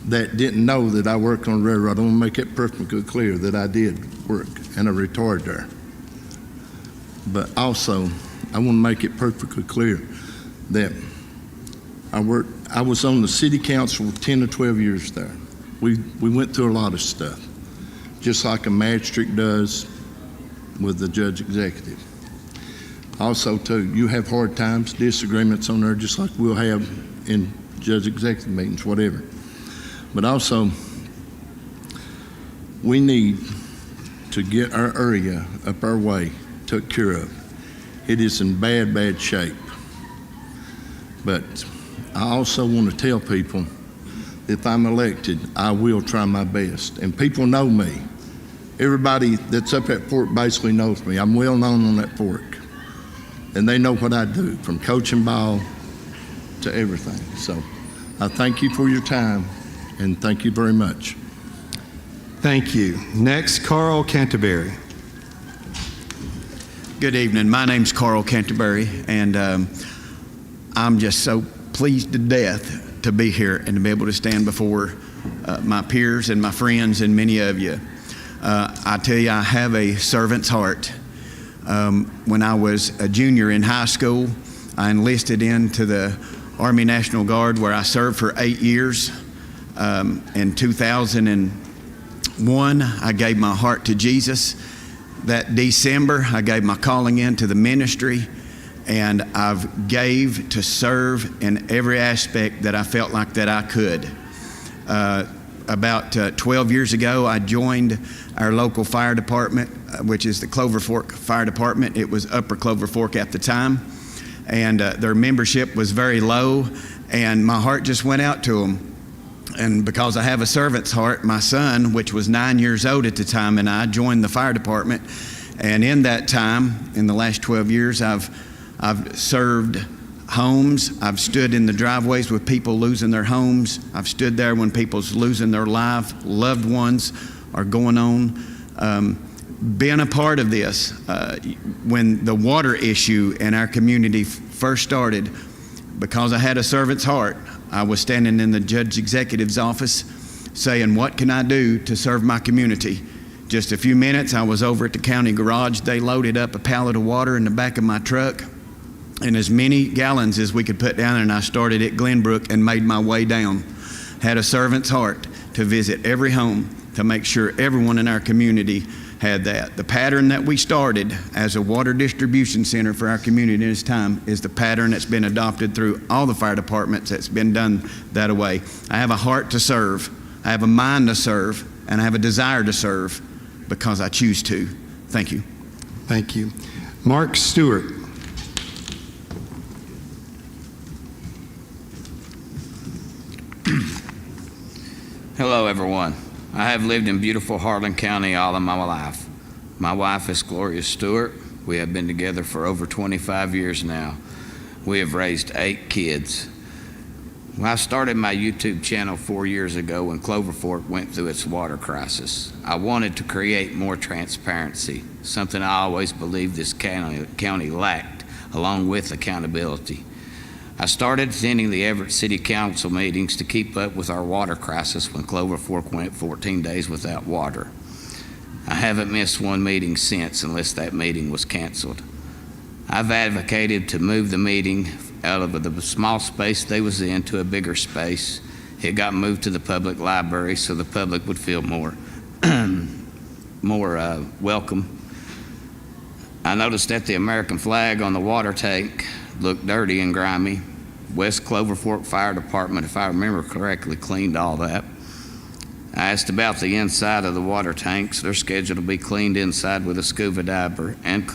that didn't know that I worked on the railroad, I want to make it perfectly clear that I did work, and I retired there. But also, I want to make it perfectly clear that I was on the city council 10 or 12 years there. We went through a lot of stuff, just like a magistrate does with the judge executive. Also, too, you have hard times, disagreements on there, just like we'll have in judge executive meetings, whatever. But also, we need to get our area up our way took care of. It is in bad, bad shape. But I also want to tell people, if I'm elected, I will try my best. And people know me. Everybody that's up at Fork basically knows me. I'm well known on that fork. And they know what I do, from coaching ball to everything. So I thank you for your time, and thank you very much. Thank you. Next, Carl Canterbury. Good evening. My name's Carl Canterbury, and I'm just so pleased to death to be here and to be able to stand before my peers and my friends and many of you. I tell you, I have a servant's heart. When I was a junior in high school, I enlisted into the Army National Guard, where I served for 8 years. In 2001, I gave my heart to Jesus. That December, I gave my calling into the ministry, and I've gave to serve in every aspect that I felt like that I could. About 12 years ago, I joined our local fire department, which is the Clover Fork Fire Department. It was Upper Clover Fork at the time, and their membership was very low, and my heart just went out to them. And because I have a servant's heart, my son, which was 9 years old at the time, and I joined the fire department. And in that time, in the last 12 years, I've served homes. I've stood in the driveways with people losing their homes. I've stood there when people's losing their life, loved ones are going on. Being a part of this, when the water issue in our community first started, because I had a servant's heart, I was standing in the judge executive's office saying, what can I do to serve my community? Just a few minutes, I was over at the county garage. They loaded up a pallet of water in the back of my truck, and as many gallons as we could put down, and I started at Glenbrook and made my way down. Had a servant's heart to visit every home to make sure everyone in our community had that. The pattern that we started as a water distribution center for our community in this time is the pattern that's been adopted through all the fire departments that's been done that way. I have a heart to serve, I have a mind to serve, and I have a desire to serve because I choose to. Thank you. Thank you. Mark Stewart. Hello, everyone. I have lived in beautiful Harlan County all of my life. My wife is Gloria Stewart. We have been together for over 25 years now. We have raised 8 kids. When I started my YouTube channel 4 years ago when Clover Fork went through its water crisis, I wanted to create more transparency, something I always believed this county lacked, along with accountability. I started attending the Everett City Council meetings to keep up with our water crisis when Clover Fork went 14 days without water. I haven't missed one meeting since, unless that meeting was canceled. I've advocated to move the meeting out of the small space they was in to a bigger space It got moved to the public library so the public would feel more welcome. I noticed that the American flag on the water tank looked dirty and grimy. West Clover Fork Fire Department, if I remember correctly, cleaned all that. I asked about the inside of the water tanks. They're scheduled to be cleaned inside with a scuba diver and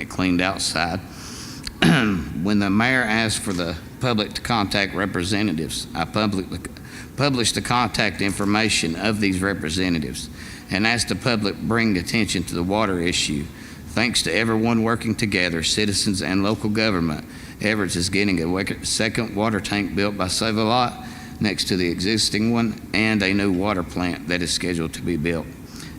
cleaned outside. When the mayor asked for the public to contact representatives, I published the contact information of these representatives and asked the public bring attention to the water issue. Thanks to everyone working together, citizens and local government, Everett is getting a second water tank built by Save-A-Lot next to the existing one and a new water plant that is scheduled to be built.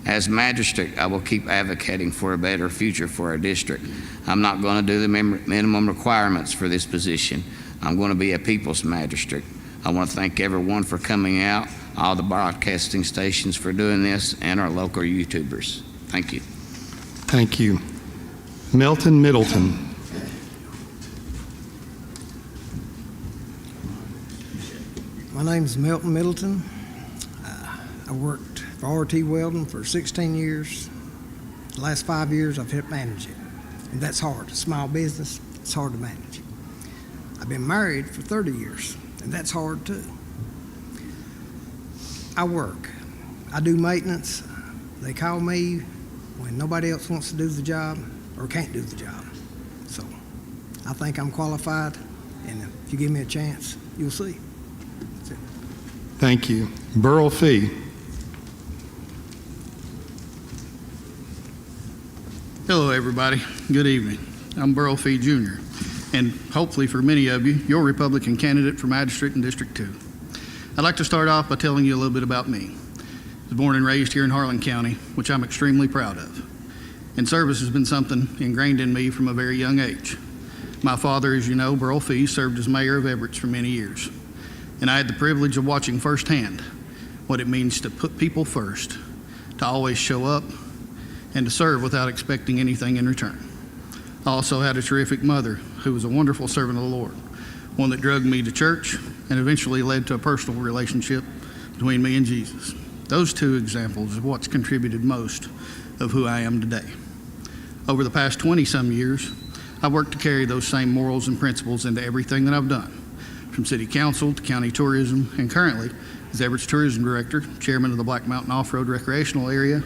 As magistrate, I will keep advocating for a better future for our district. I'm not going to do the minimum requirements for this position. I'm going to be a people's magistrate. I want to thank everyone for coming out, all the broadcasting stations for doing this, and our local YouTubers. Thank you. Thank you. Milton Middleton. My name's Milton Middleton. I worked for RT Welding for 16 years. The last 5 years I've helped manage it. And that's hard. A small business, it's hard to manage. I've been married for 30 years, and that's hard too. I work. I do maintenance. They call me when nobody else wants to do the job or can't do the job. So I think I'm qualified, and if you give me a chance, you'll see. That's it. Thank you. Burl Fee. Hello, everybody. Good evening. I'm Burl Fee Jr., and hopefully for many of you, your Republican candidate for Magistrate in District 2. I'd like to start off by telling you a little bit about me. I was born and raised here in Harlan County, which I'm extremely proud of. And service has been something ingrained in me from a very young age. My father, as you know, Burl Fee, served as mayor of Everett for many years. And I had the privilege of watching firsthand what it means to put people first, to always show up, and to serve without expecting anything in return. I also had a terrific mother who was a wonderful servant of the Lord, one that drugged me to church and eventually led to a personal relationship between me and Jesus. Those two examples of what's contributed most of who I am today. Over the past 20-some years, I've worked to carry those same morals and principles into everything that I've done, from city council to county tourism, and currently as Everett's tourism director, chairman of the Black Mountain Off-Road Recreational Area,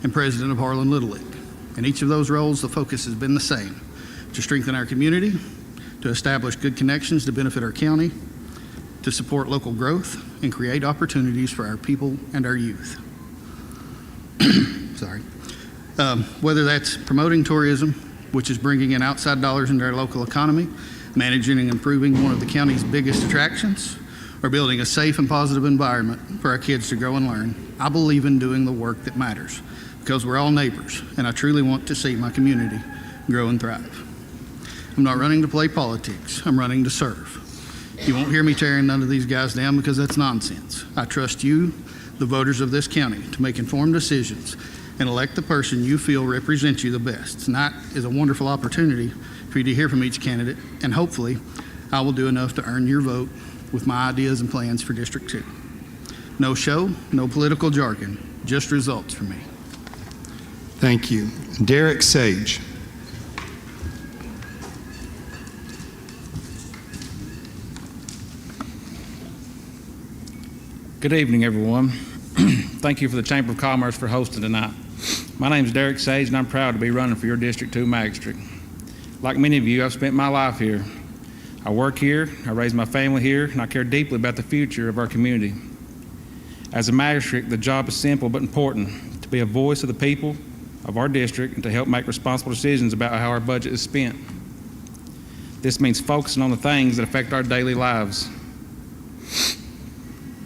and president of Harlan Little League. In each of those roles, the focus has been the same: to strengthen our community, to establish good connections to benefit our county, to support local growth, and create opportunities for our people and our youth. Sorry. Whether that's promoting tourism, which is bringing in outside dollars into our local economy, managing and improving one of the county's biggest attractions, or building a safe and positive environment for our kids to grow and learn, I believe in doing the work that matters, because we're all neighbors, and I truly want to see my community grow and thrive. I'm not running to play politics. I'm running to serve. You won't hear me tearing none of these guys down, because that's nonsense. I trust you, the voters of this county, to make informed decisions and elect the person you feel represents you the best. Tonight is a wonderful opportunity for you to hear from each candidate, and hopefully I will do enough to earn your vote with my ideas and plans for District 2. No show, no political jargon, just results for me. Thank you. Derek Sage. Good evening, everyone. Thank you for the Chamber of Commerce for hosting tonight. My name is Derek Sage, and I'm proud to be running for your District 2 Magistrate. Like many of you, I've spent my life here. I work here, I raise my family here, and I care deeply about the future of our community. As a magistrate, the job is simple but important: to be a voice of the people of our district and to help make responsible decisions about how our budget is spent. This means focusing on the things that affect our daily lives: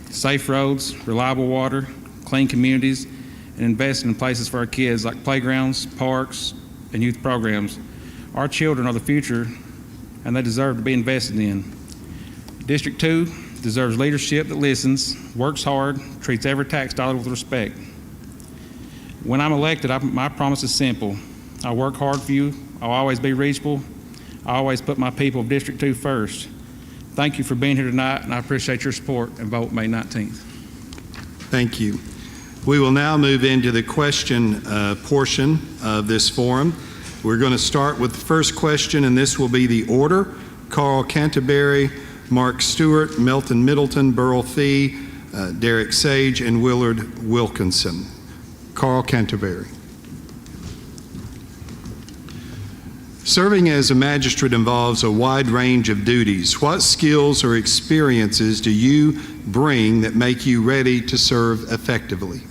safe roads, reliable water, clean communities, and investing in places for our kids like playgrounds, parks, and youth programs. Our children are the future, and they deserve to be invested in. District 2 deserves leadership that listens, works hard, treats every tax dollar with respect. When I'm elected, my promise is simple: I'll work hard for you, I'll always be reachable, I'll always put my people of District 2 first. Thank you for being here tonight, and I appreciate your support and vote May 19th. Thank you. We will now move into the question portion of this forum. We're going to start with the first question, and this will be the order. Carl Canterbury, Mark Stewart, Melton Middleton, Burl Fee, Derek Sage, and Willard Wilkinson. Carl Canterbury. Serving as a magistrate involves a wide range of duties. What skills or experiences do you bring that make you ready to serve effectively?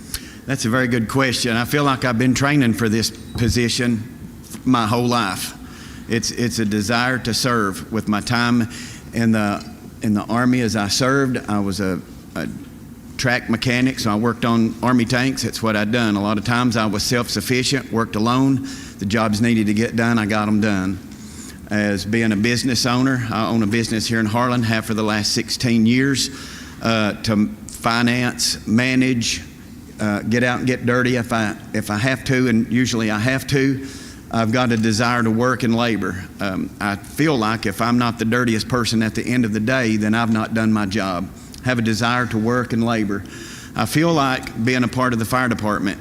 That's a very good question. I feel like I've been training for this position my whole life. It's a desire to serve. With my time in the Army as I served, I was a track mechanic, so I worked on Army tanks. That's what I'd done. A lot of times I was self-sufficient, worked alone. The jobs needed to get done, I got them done. As being a business owner, I own a business here in Harlan, have for the last 16 years, to finance, manage, get out and get dirty if I have to, and usually I have to. I've got a desire to work and labor. I feel like if I'm not the dirtiest person at the end of the day, then I've not done my job. Have a desire to work and labor. I feel like being a part of the fire department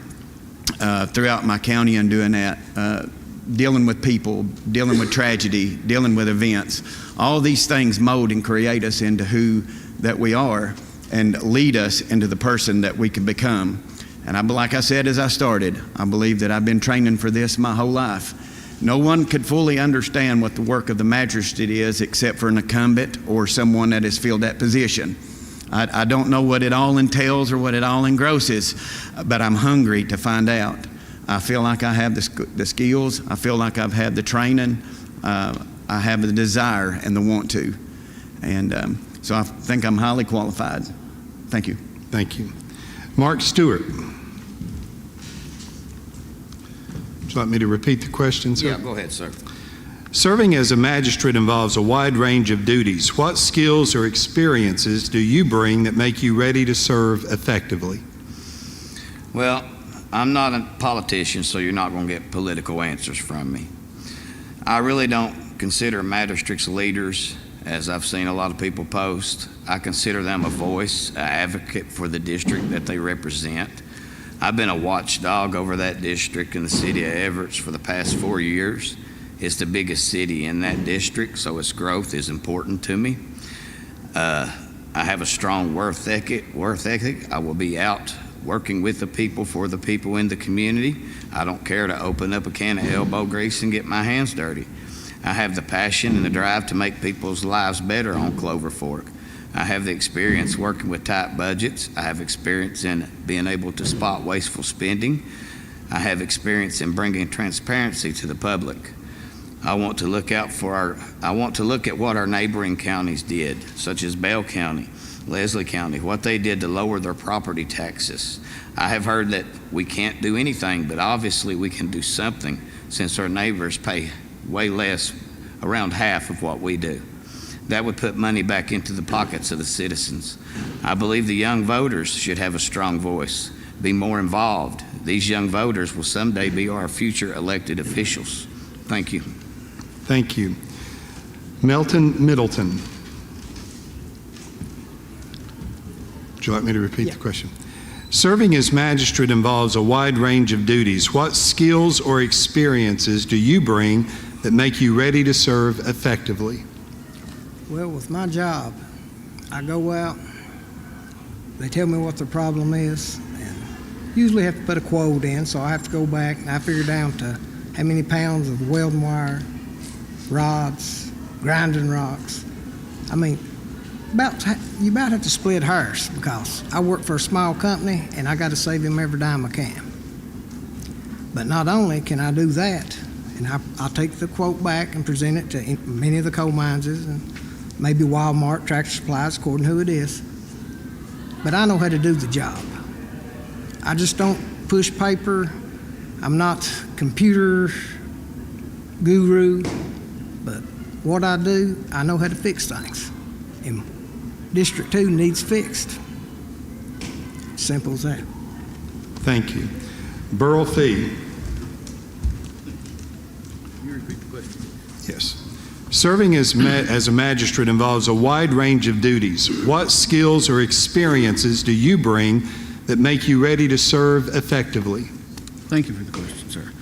throughout my county and doing that, dealing with people, dealing with tragedy, dealing with events. All these things mold and create us into who that we are and lead us into the person that we can become. And like I said as I started, I believe that I've been training for this my whole life. No one could fully understand what the work of the magistrate is except for an incumbent or someone that has filled that position. I don't know what it all entails or what it all engrosses, but I'm hungry to find out. I feel like I have the skills. I feel like I've had the training. I have the desire and the want to. And so I think I'm highly qualified. Thank you. Thank you. Mark Stewart. Would you like me to repeat the question, sir? Yeah, go ahead, sir. Serving as a magistrate involves a wide range of duties. What skills or experiences do you bring that make you ready to serve effectively? Well, I'm not a politician, so you're not going to get political answers from me. I really don't consider magistrates leaders, as I've seen a lot of people post. I consider them a voice, an advocate for the district that they represent. I've been a watchdog over that district in the city of Everett for the past 4 years. It's the biggest city in that district, so its growth is important to me. I have a strong work ethic. I will be out working with the people, for the people in the community. I don't care to open up a can of elbow grease and get my hands dirty. I have the passion and the drive to make people's lives better on Clover Fork. I have the experience working with tight budgets. I have experience in being able to spot wasteful spending. I have experience in bringing transparency to the public. I want to look at what our neighboring counties did, such as Bell County, Leslie County, what they did to lower their property taxes. I have heard that we can't do anything, but obviously we can do something since our neighbors pay way less, around half of what we do. That would put money back into the pockets of the citizens. I believe the young voters should have a strong voice, be more involved. These young voters will someday be our future elected officials. Thank you. Thank you. Melton Middleton. Would you like me to repeat the question? Serving as magistrate involves a wide range of duties. What skills or experiences do you bring that make you ready to serve effectively? Well, with my job, I go out, they tell me what the problem is, and usually have to put a quote in, so I have to go back and I figure down to how many pounds of welding wire, rods, grinding rocks. I mean, you about have to split hairs because I work for a small company and I got to save them every dime I can. But not only can I do that, and I'll take the quote back and present it to many of the coal mines and maybe Walmart, Tractor Supplies, according to who it is. But I know how to do the job. I just don't push paper. I'm not computer guru, but what I do, I know how to fix things. And District 2 needs fixed. Simple as that. Thank you. Burl Fee. You repeat the question. Yes. Serving as a magistrate involves a wide range of duties. What skills or experiences do you bring that make you ready to serve effectively? Thank you for the question, sir.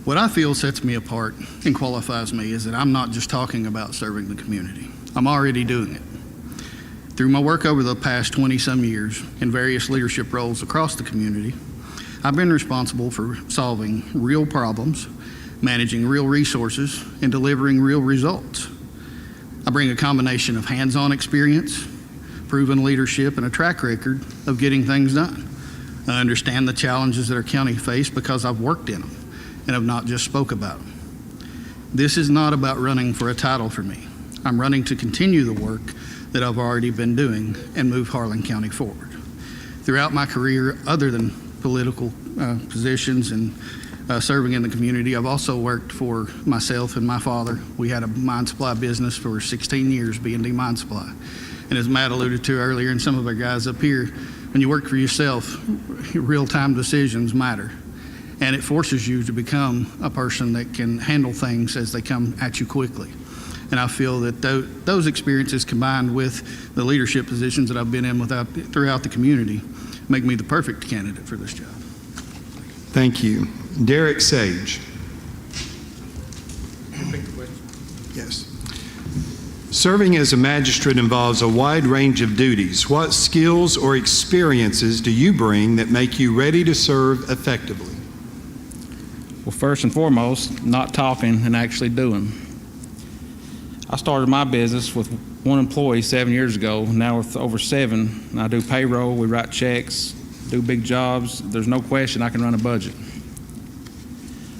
What I feel sets me apart and qualifies me is that I'm not just talking about serving the community. I'm already doing it. Through my work over the past 20-some years in various leadership roles across the community, I've been responsible for solving real problems, managing real resources, and delivering real results. I bring a combination of hands-on experience, proven leadership, and a track record of getting things done. I understand the challenges that our county faced because I've worked in them and have not just spoke about them. This is not about running for a title for me. I'm running to continue the work that I've already been doing and move Harlan County forward. Throughout my career, other than political positions and serving in the community, I've also worked for myself and my father. We had a mine supply business for 16 years, B&D Mine Supply. And as Matt alluded to earlier, and some of our guys up here, when you work for yourself, real-time decisions matter. And it forces you to become a person that can handle things as they come at you quickly. And I feel that those experiences combined with the leadership positions that I've been in throughout the community make me the perfect candidate for this job. Thank you. Derek Sage. Yes. Serving as a magistrate involves a wide range of duties. What skills or experiences do you bring that make you ready to serve effectively? Well, first and foremost, not talking and actually doing. I started my business with one employee 7 years ago, now with over 7. And I do payroll, we write checks, do big jobs. There's no question I can run a budget.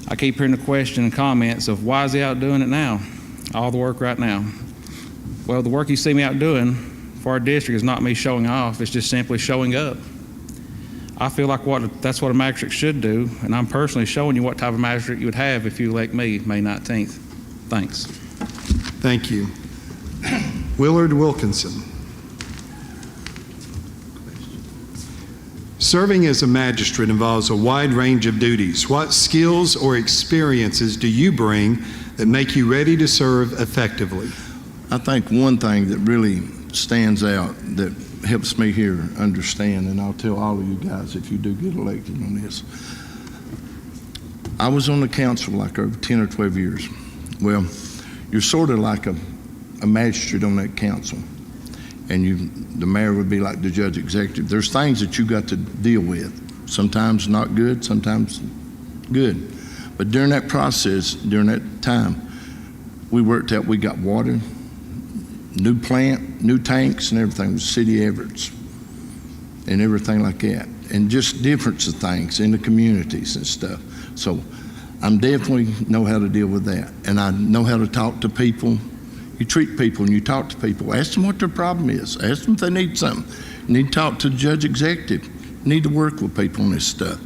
I keep hearing the question and comments of why is he out doing it now? All the work right now. Well, the work you see me out doing for our district is not me showing off, it's just simply showing up. I feel like that's what a magistrate should do, and I'm personally showing you what type of magistrate you would have if you elect me May 19th. Thanks. Thank you. Willard Wilkinson. Serving as a magistrate involves a wide range of duties. What skills or experiences do you bring that make you ready to serve effectively? I think one thing that really stands out that helps me here understand, and I'll tell all of you guys if you do get elected on this. I was on the council like over 10 or 12 years. Well, you're sort of like a magistrate on that council, and the mayor would be like the judge executive. There's things that you got to deal with. Sometimes not good, sometimes good. But during that process, during that time, we worked out, we got water, new plant, new tanks and everything with city Everetts and everything like that. And just difference of things in the communities and stuff. So I'm definitely know how to deal with that. And I know how to talk to people. You treat people and you talk to people. Ask them what their problem is. Ask them if they need something. You need to talk to the judge executive. You need to work with people on this stuff.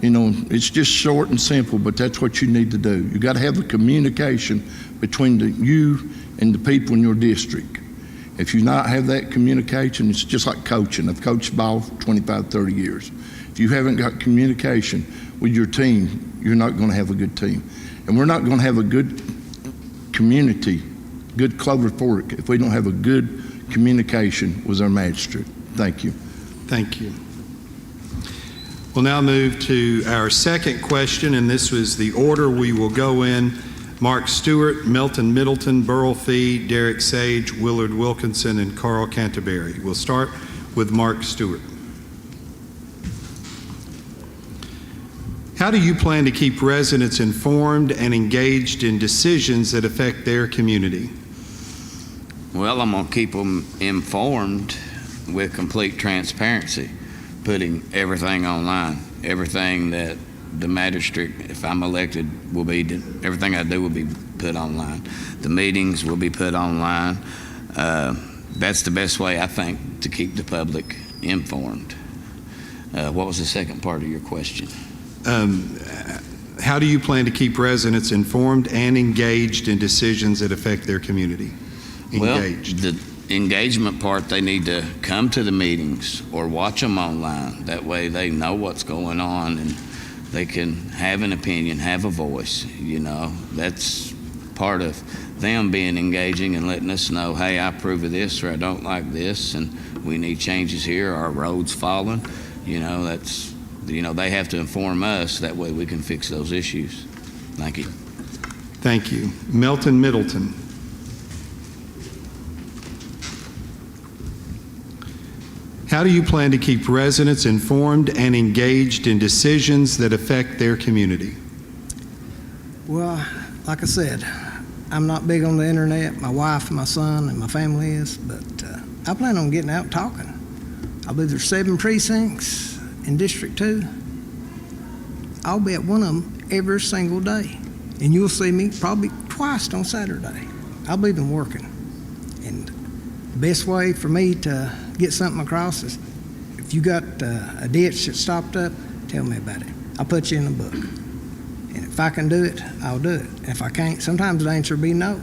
You know, it's just short and simple, but that's what you need to do. You got to have the communication between you and the people in your district. If you not have that communication, it's just like coaching. I've coached ball for 25, 30 years. If you haven't got communication with your team, you're not going to have a good team. And we're not going to have a good community, good Clover Fork, if we don't have a good communication with our magistrate. Thank you. Thank you. We'll now move to our second question, and this was the order we will go in. Mark Stewart, Melton Middleton, Burl Fee, Derek Sage, Willard Wilkinson, and Carl Canterbury. We'll start with Mark Stewart. How do you plan to keep residents informed and engaged in decisions that affect their community? Well, I'm going to keep them informed with complete transparency, putting everything online, everything that the magistrate, if I'm elected, everything I do will be put online. The meetings will be put online. That's the best way, I think, to keep the public informed. What was the second part of your question? How do you plan to keep residents informed and engaged in decisions that affect their community? Engaged. Well, the engagement part, they need to come to the meetings or watch them online. That way they know what's going on and they can have an opinion, have a voice. You know, that's part of them being engaging and letting us know, hey, I approve of this, or I don't like this, and we need changes here, our road's falling. That's, they have to inform us, that way we can fix those issues. Thank you. Thank you. Melton Middleton. How do you plan to keep residents informed and engaged in decisions that affect their community? Well, like I said, I'm not big on the internet. My wife and my son and my family is, but I plan on getting out and talking. I believe there's 7 precincts in District 2. I'll be at one of them every single day, and you'll see me probably twice on Saturday. I believe in working, and the best way for me to get something across is if you got a ditch that's stopped up, tell me about it. I'll put you in the book. And if I can do it, I'll do it. If I can't, sometimes the answer will be no.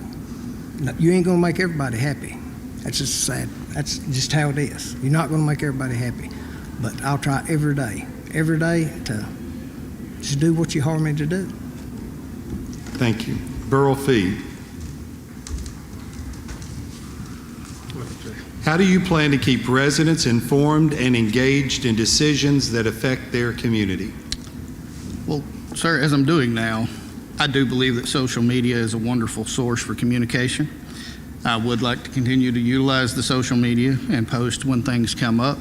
You ain't gonna make everybody happy. That's just sad. That's just how it is. You're not gonna make everybody happy. But I'll try every day to just do what you hire me to do. Thank you. Burl Fee. How do you plan to keep residents informed and engaged in decisions that affect their community? Well, sir, as I'm doing now, I do believe that social media is a wonderful source for communication. I would like to continue to utilize the social media and post when things come up.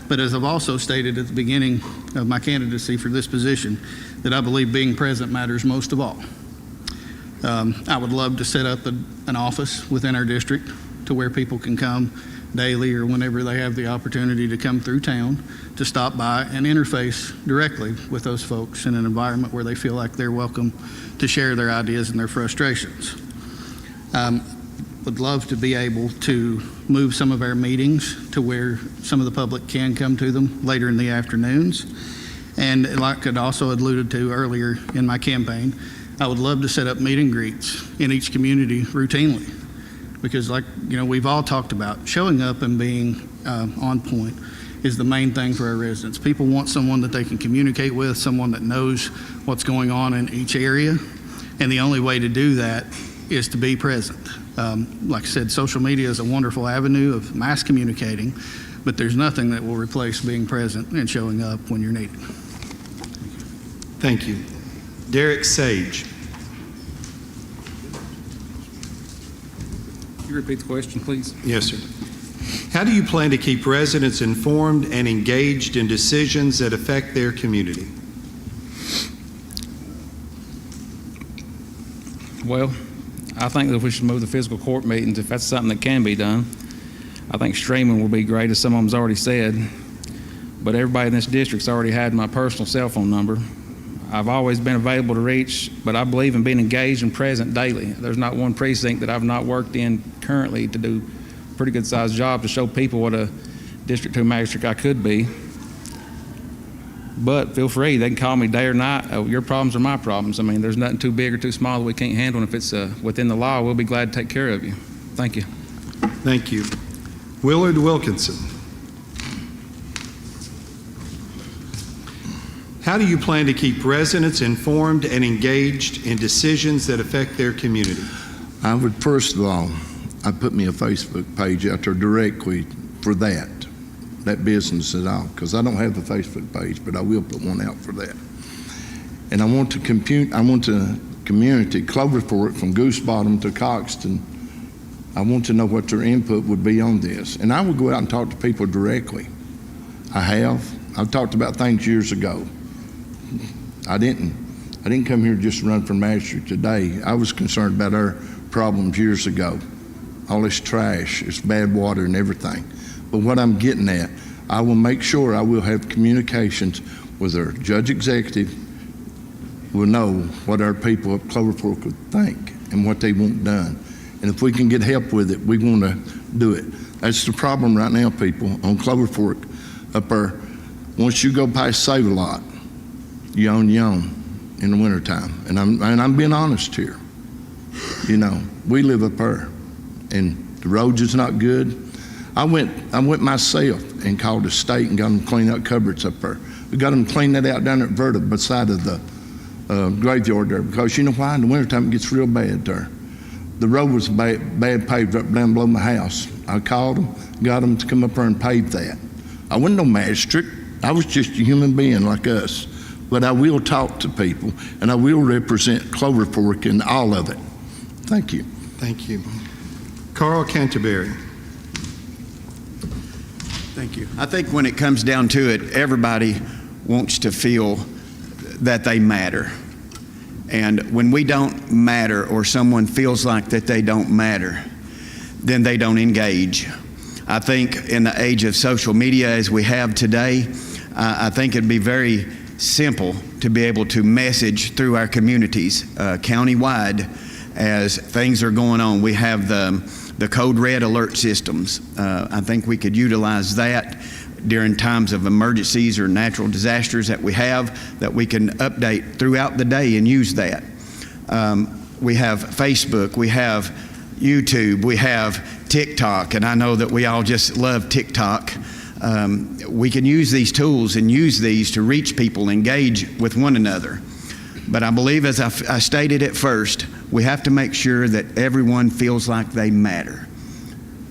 But as I've also stated at the beginning of my candidacy for this position, that I believe being present matters most of all. I would love to set up an office within our district to where people can come daily or whenever they have the opportunity to come through town to stop by and interface directly with those folks in an environment where they feel like they're welcome to share their ideas and their frustrations. Would love to be able to move some of our meetings to where some of the public can come to them later in the afternoons. And like I'd also alluded to earlier in my campaign, I would love to set up meet and greets in each community routinely. Because we've all talked about, showing up and being on point is the main thing for our residents. People want someone that they can communicate with, someone that knows what's going on in each area. And the only way to do that is to be present. Like I said, social media is a wonderful avenue of mass communicating, but there's nothing that will replace being present and showing up when you're needed. Thank you. Derek Sage. Can you repeat the question, please? Yes, sir. How do you plan to keep residents informed and engaged in decisions that affect their community? Well, I think that we should move the physical court meetings if that's something that can be done. I think streaming will be great, as some of them's already said. But everybody in this district's already had my personal cell phone number. I've always been available to reach, but I believe in being engaged and present daily. There's not one precinct that I've not worked in currently to do a pretty good sized job to show people what a District 2 magistrate I could be. But feel free, they can call me day or night. Your problems are my problems. I mean, there's nothing too big or too small that we can't handle, and if it's within the law, we'll be glad to take care of you. Thank you. Thank you. Willard Wilkinson. How do you plan to keep residents informed and engaged in decisions that affect their community? I would, first of all, I put me a Facebook page out there directly for that business at all, because I don't have the Facebook page, but I will put one out for that. And I want to community, Clover Fork from Goose Bottom to Coxton, I want to know what their input would be on this. And I will go out and talk to people directly. I've talked about things years ago. I didn't come here just to run for magistrate today. I was concerned about our problems years ago. All this trash, it's bad water and everything. But what I'm getting at, I will make sure I will have communications with our judge executive, will know what our people at Clover Fork would think and what they want done. And if we can get help with it, we want to do it. That's the problem right now, people, on Clover Fork up there. Once you go past Save-A-Lot, you own in the wintertime. And I'm being honest here. You know, we live up there, and the roads is not good. I went myself and called the state and got them to clean out cupboards up there. We got them to clean that out down at Verta beside of the graveyard there, because you know why? In the wintertime it gets real bad there. The road was bad paved up down below my house. I called them, got them to come up there and pave that. I wasn't no magistrate. I was just a human being like us. But I will talk to people, and I will represent Clover Fork in all of it. Thank you. Thank you. Carl Canterbury. Thank you. I think when it comes down to it, everybody wants to feel that they matter. And when we don't matter, or someone feels like that they don't matter, then they don't engage. I think in the age of social media as we have today, I think it'd be very simple to be able to message through our communities county-wide as things are going on. We have the code red alert systems. I think we could utilize that during times of emergencies or natural disasters that we have, that we can update throughout the day and use that. We have Facebook, we have YouTube, we have TikTok, and I know that we all just love TikTok. We can use these tools and use these to reach people, engage with one another. But I believe, as I stated at first, we have to make sure that everyone feels like they matter.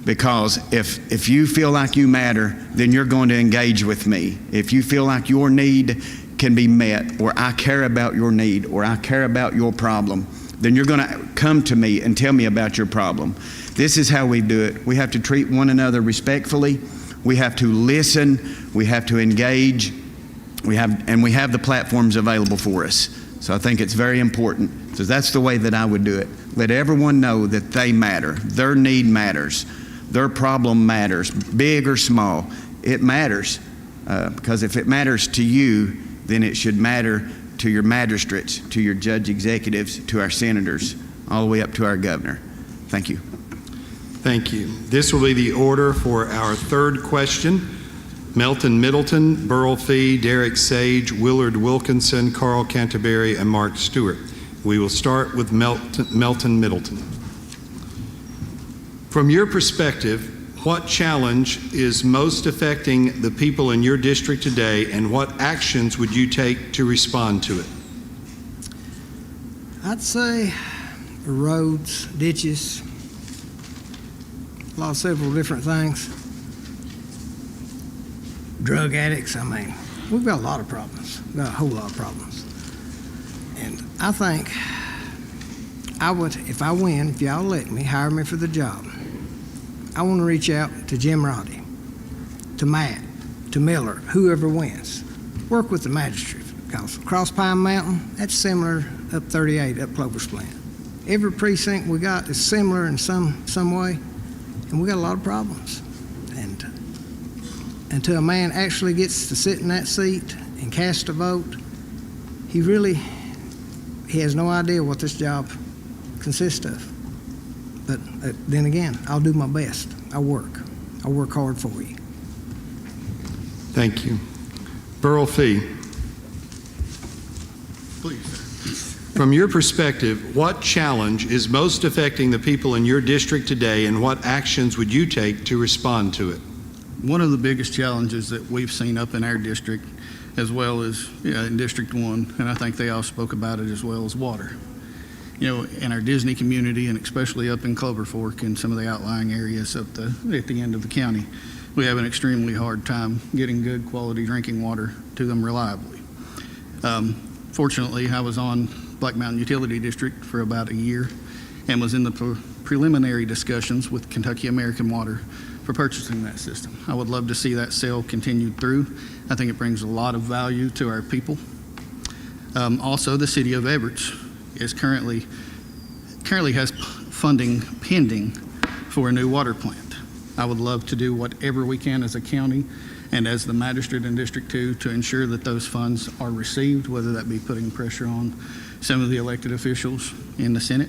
Because if you feel like you matter, then you're going to engage with me. If you feel like your need can be met, or I care about your need, or I care about your problem, then you're going to come to me and tell me about your problem. This is how we do it. We have to treat one another respectfully. We have to listen. We have to engage. We have the platforms available for us. So I think it's very important. So that's the way that I would do it. Let everyone know that they matter. Their need matters. Their problem matters, big or small. It matters, because if it matters to you, then it should matter to your magistrates, to your judge executives, to our senators, all the way up to our governor. Thank you. Thank you. This will be the order for our third question. Melton Middleton, Burl Fee, Derek Sage, Willard Wilkinson, Carl Canterbury, and Mark Stewart. We will start with Melton Middleton. From your perspective, what challenge is most affecting the people in your district today, and what actions would you take to respond to it? I'd say roads, ditches, several different things. Drug addicts, we've got a lot of problems. We've got a whole lot of problems. And I think I would, if I win, if y'all let me, hire me for the job, I want to reach out to Jim Roddy, to Matt, to Miller, whoever wins. Work with the magistrate. Because across Pine Mountain, that's similar up 38, up Clover's Plant. Every precinct we got is similar in some way, and we got a lot of problems. And until a man actually gets to sit in that seat and cast a vote, he has no idea what this job consists of. But then again, I'll do my best. I'll work hard for you. Thank you. Burl Fee. Please. From your perspective, what challenge is most affecting the people in your district today, and what actions would you take to respond to it? One of the biggest challenges that we've seen up in our district, as well as in District 1, and I think they all spoke about it as well, is water. In our Disney community, and especially up in Clover Fork and some of the outlying areas at the end of the county, we have an extremely hard time getting good quality drinking water to them reliably. Fortunately, I was on Black Mountain Utility District for about a year and was in the preliminary discussions with Kentucky American Water for purchasing that system. I would love to see that sale continued through. I think it brings a lot of value to our people. Also, the city of Everett is currently has funding pending for a new water plant. I would love to do whatever we can as a county and as the magistrate in District 2 to ensure that those funds are received, whether that be putting pressure on some of the elected officials in the Senate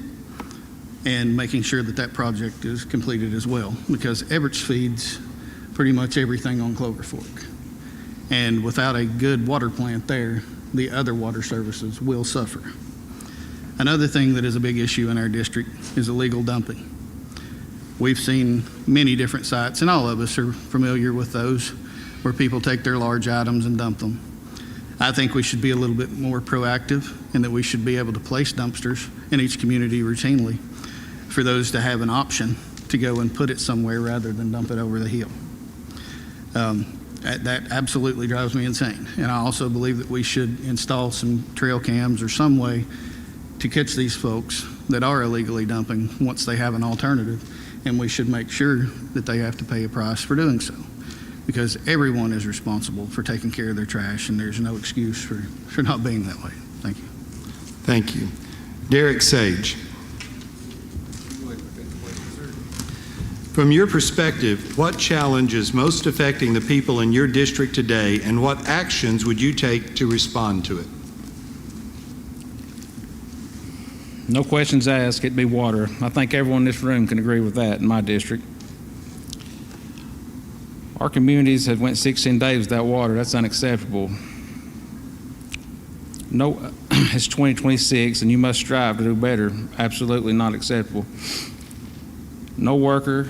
and making sure that that project is completed as well, because Everett feeds pretty much everything on Clover Fork. And without a good water plant there, the other water services will suffer. Another thing that is a big issue in our district is illegal dumping. We've seen many different sites, and all of us are familiar with those, where people take their large items and dump them. I think we should be a little bit more proactive and that we should be able to place dumpsters in each community routinely for those to have an option to go and put it somewhere rather than dump it over the hill. That absolutely drives me insane. And I also believe that we should install some trail cams or some way to catch these folks that are illegally dumping once they have an alternative. And we should make sure that they have to pay a price for doing so, because everyone is responsible for taking care of their trash, and there's no excuse for not being that way. Thank you. Thank you. Derek Sage. From your perspective, what challenge is most affecting the people in your district today, and what actions would you take to respond to it? No questions asked, it'd be water. I think everyone in this room can agree with that in my district. Our communities have went 16 days without water. That's unacceptable. No, it's 2026 and you must strive to do better. Absolutely not acceptable. No worker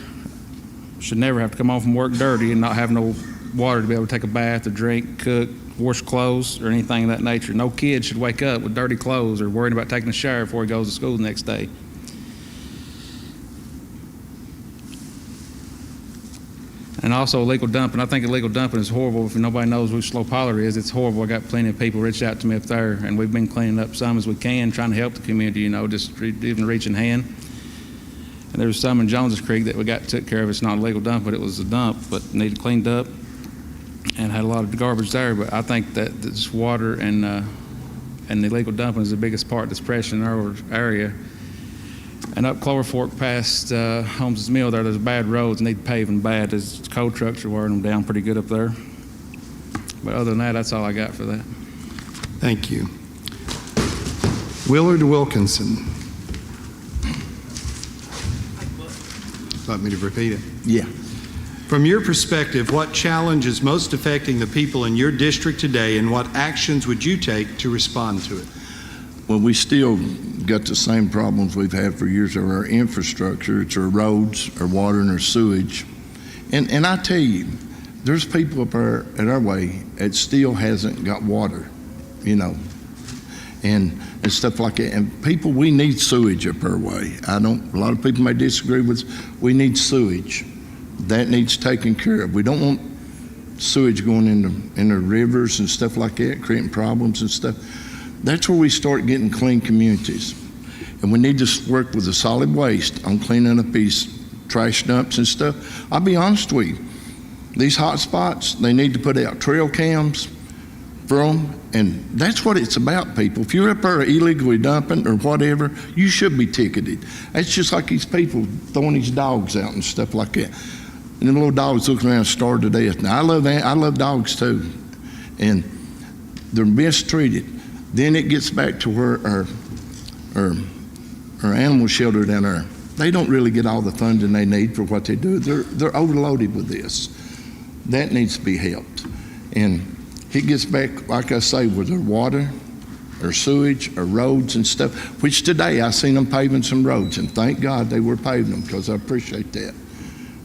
should never have to come home from work dirty and not have no water to be able to take a bath or drink, cook, wash clothes, or anything of that nature. No kid should wake up with dirty clothes or worrying about taking a shower before he goes to school the next day. And also illegal dumping. I think illegal dumping is horrible. If nobody knows who Slow Pollard is, it's horrible. I got plenty of people reach out to me up there, and we've been cleaning up some as we can, trying to help the community, just even reaching hand. And there was some in Jones's Creek that we took care of. It's not a legal dump, but it was a dump, but needed cleaned up and had a lot of garbage there. But I think that this water and the illegal dumping is the biggest part that's pressure in our area. And up Clover Fork past Holmes's Mill there's bad roads, need paving bad. There's coal trucks are wearing them down pretty good up there. But other than that, that's all I got for that. Thank you. Willard Wilkinson. Want me to repeat it? Yeah. From your perspective, what challenge is most affecting the people in your district today, and what actions would you take to respond to it? Well, we still got the same problems we've had for years of our infrastructure. It's our roads, our water, and our sewage. And I tell you, there's people up at our way that still hasn't got water, and stuff like that. And people, we need sewage up our way. A lot of people may disagree with us. We need sewage. That needs taken care of. We don't want sewage going in the rivers and stuff like that, creating problems and stuff. That's where we start getting clean communities. And we need to work with the solid waste on cleaning up these trash dumps and stuff. I'll be honest with you, these hot spots, they need to put out trail cams for them, and that's what it's about, people. If you're up there illegally dumping or whatever, you should be ticketed. That's just like these people throwing these dogs out and stuff like that. And them little dogs looking around starved to death. Now, I love dogs too, and they're mistreated. Then it gets back to where our animal shelter down there, they don't really get all the funding they need for what they do. They're overloaded with this. That needs to be helped. And it gets back, like I say, with our water, our sewage, our roads and stuff, which today I seen them paving some roads, and thank God they were paving them, because I appreciate that.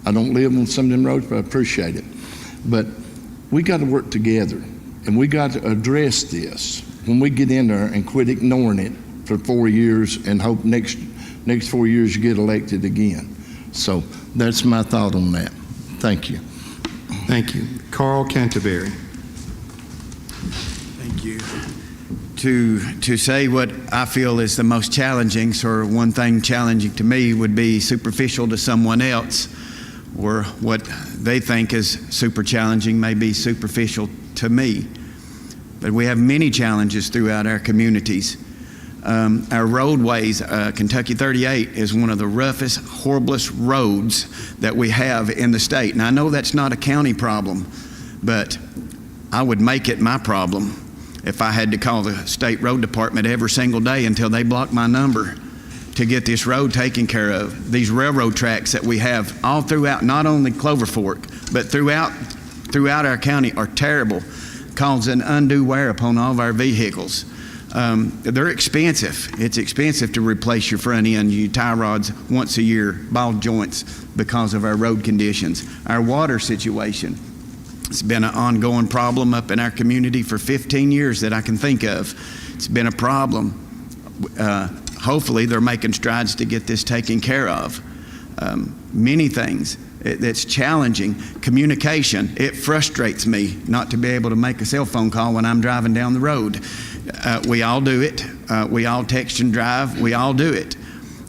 I don't live on some of them roads, but I appreciate it. But we got to work together, and we got to address this when we get in there and quit ignoring it for 4 years and hope next 4 years you get elected again. So that's my thought on that. Thank you. Thank you. Carl Canterbury. Thank you. To say what I feel is the most challenging, or one thing challenging to me would be superficial to someone else, or what they think is super challenging may be superficial to me. But we have many challenges throughout our communities. Our roadways, Kentucky 38 is one of the roughest, horriblest roads that we have in the state. And I know that's not a county problem, but I would make it my problem if I had to call the state road department every single day until they blocked my number to get this road taken care of. These railroad tracks that we have all throughout, not only Clover Fork, but throughout our county are terrible, causing undue wear upon all of our vehicles. They're expensive. It's expensive to replace your front end, your tie rods once a year, ball joints, because of our road conditions. Our water situation. It's been an ongoing problem up in our community for 15 years that I can think of. It's been a problem. Hopefully they're making strides to get this taken care of. Many things that's challenging. Communication, it frustrates me not to be able to make a cell phone call when I'm driving down the road. We all do it. We all text and drive. We all do it.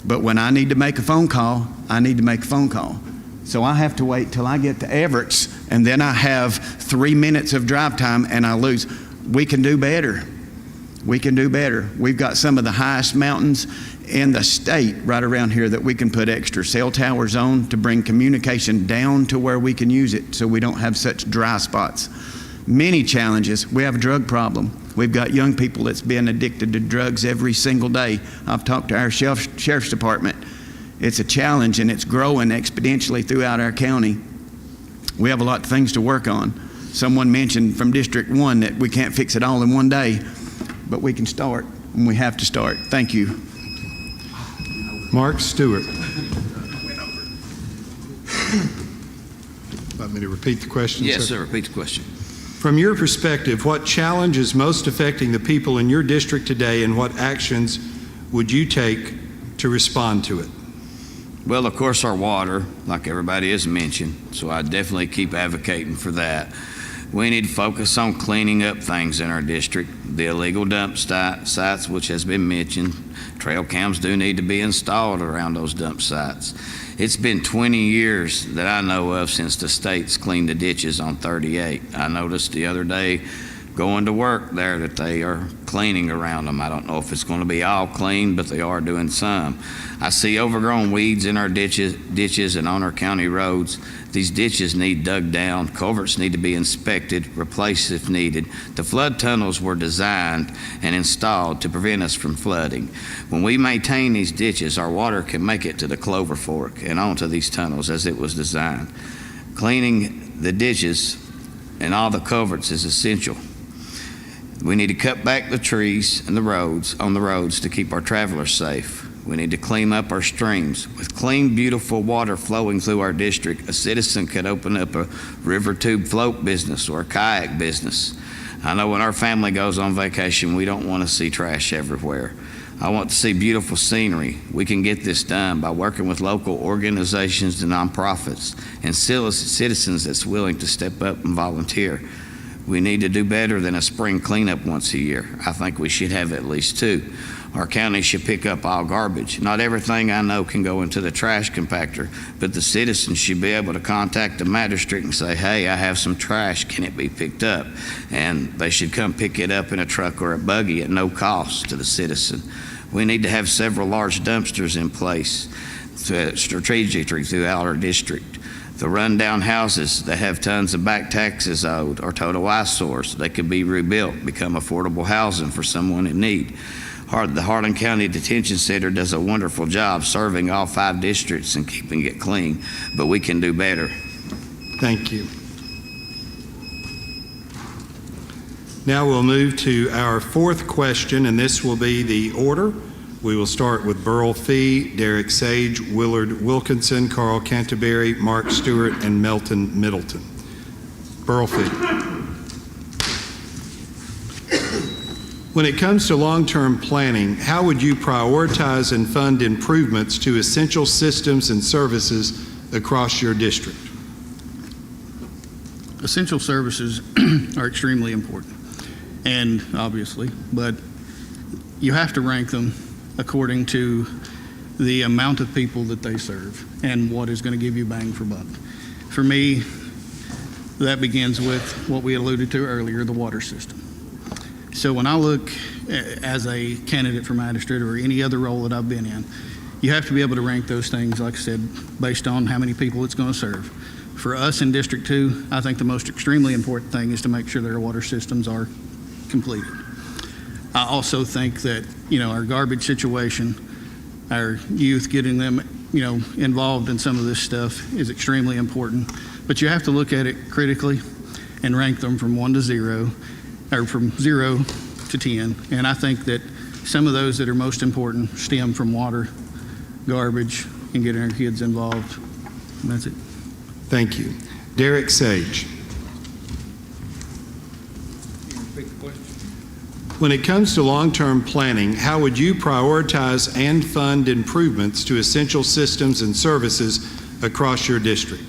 But when I need to make a phone call, I need to make a phone call. So I have to wait till I get to Everett's, and then I have 3 minutes of drive time and I lose. We can do better. We can do better. We've got some of the highest mountains in the state right around here that we can put extra cell towers on to bring communication down to where we can use it so we don't have such dry spots. Many challenges. We have a drug problem. We've got young people that's been addicted to drugs every single day. I've talked to our sheriff's department. It's a challenge, and it's growing exponentially throughout our county. We have a lot of things to work on. Someone mentioned from District 1 that we can't fix it all in one day, but we can start, and we have to start. Thank you. Mark Stewart. Want me to repeat the question? Yes, sir. Repeat the question. From your perspective, what challenge is most affecting the people in your district today, and what actions would you take to respond to it? Well, of course, our water, like everybody has mentioned, so I definitely keep advocating for that. We need to focus on cleaning up things in our district. The illegal dump sites, which has been mentioned, trail cams do need to be installed around those dump sites. It's been 20 years that I know of since the state's cleaned the ditches on 38. I noticed the other day going to work there that they are cleaning around them. I don't know if it's going to be all clean, but they are doing some. I see overgrown weeds in our ditches and on our county roads. These ditches need dug down. Culverts need to be inspected, replaced if needed. The flood tunnels were designed and installed to prevent us from flooding. When we maintain these ditches, our water can make it to the Clover Fork and onto these tunnels as it was designed. Cleaning the ditches and all the culverts is essential. We need to cut back the trees and the roads on the roads to keep our travelers safe. We need to clean up our streams. With clean, beautiful water flowing through our district, a citizen could open up a river tube float business or a kayak business. I know when our family goes on vacation, we don't want to see trash everywhere. I want to see beautiful scenery. We can get this done by working with local organizations and nonprofits and citizens that's willing to step up and volunteer. We need to do better than a spring cleanup once a year. I think we should have at least 2. Our county should pick up all garbage. Not everything I know can go into the trash compactor, but the citizens should be able to contact the magistrate and say, hey, I have some trash, can it be picked up? And they should come pick it up in a truck or a buggy at no cost to the citizen. We need to have several large dumpsters in place strategically throughout our district. The rundown houses that have tons of back taxes owed are total eyesores. They could be rebuilt, become affordable housing for someone in need. The Harlan County Detention Center does a wonderful job serving all 5 districts and keeping it clean, but we can do better. Thank you. Now we'll move to our 4th question, and this will be the order. We will start with Burl Fee, Derek Sage, Willard Wilkinson, Carl Canterbury, Mark Stewart, and Melton Middleton. Burl Fee. When it comes to long-term planning, how would you prioritize and fund improvements to essential systems and services across your district? Essential services are extremely important, and obviously, but you have to rank them according to the amount of people that they serve and what is going to give you bang for buck. For me, that begins with what we alluded to earlier, the water system. So when I look as a candidate for magistrate or any other role that I've been in, you have to be able to rank those things, like I said, based on how many people it's going to serve. For us in District 2, I think the most extremely important thing is to make sure that our water systems are completed. I also think that, our garbage situation, our youth, getting them, involved in some of this stuff is extremely important. But you have to look at it critically and rank them from 1 to 0, or from 0 to 10. And I think that some of those that are most important stem from water, garbage, and getting our kids involved. And that's it. Thank you. Derek Sage. When it comes to long-term planning, how would you prioritize and fund improvements to essential systems and services across your district?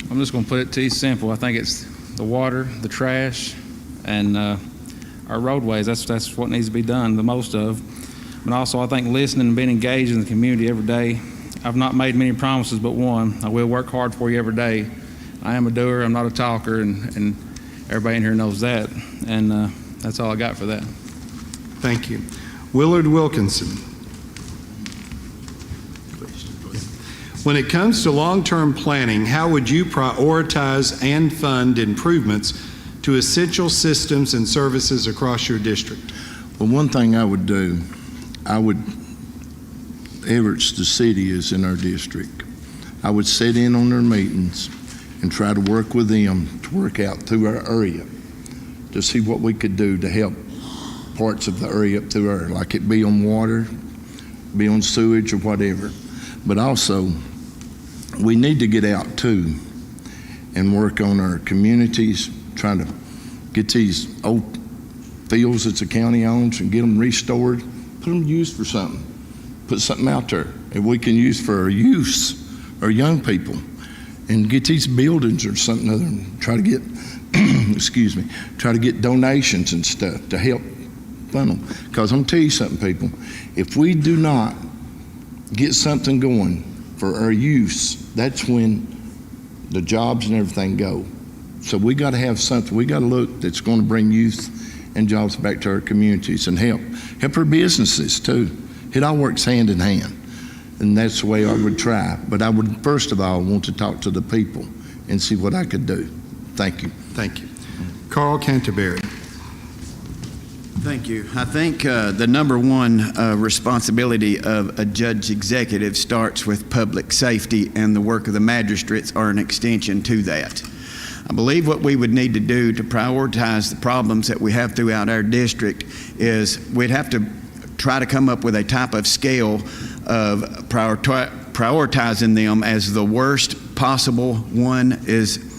I'm just going to put it to you simple. I think it's the water, the trash, and our roadways. That's what needs to be done the most of. But also, I think listening and being engaged in the community every day. I've not made many promises but one. I will work hard for you every day. I am a doer. I'm not a talker, and everybody in here knows that. And that's all I got for that. Thank you. Willard Wilkinson. When it comes to long-term planning, how would you prioritize and fund improvements to essential systems and services across your district? Well, one thing I would do, Everett's, the city, is in our district. I would sit in on their meetings and try to work with them to work out through our area to see what we could do to help parts of the area up through there, like it be on water, be on sewage or whatever. But also, we need to get out too and work on our communities, trying to get these old fields that the county owns and get them restored, put them to use for something, put something out there that we can use for our youth, our young people, and get these buildings or something other and try to get, excuse me, try to get donations and stuff to help fund them. Because I'm going to tell you something, people, if we do not get something going for our youth, that's when the jobs and everything go. So we got to have something, we got to look that's going to bring youth and jobs back to our communities and help our businesses too. It all works hand in hand, and that's the way I would try. But I would first of all want to talk to the people and see what I could do. Thank you. Thank you. Carl Canterbury. Thank you. I think the number one responsibility of a judge executive starts with public safety, and the work of the magistrates are an extension to that. I believe what we would need to do to prioritize the problems that we have throughout our district is we'd have to try to come up with a type of scale of prioritizing them as the worst possible one is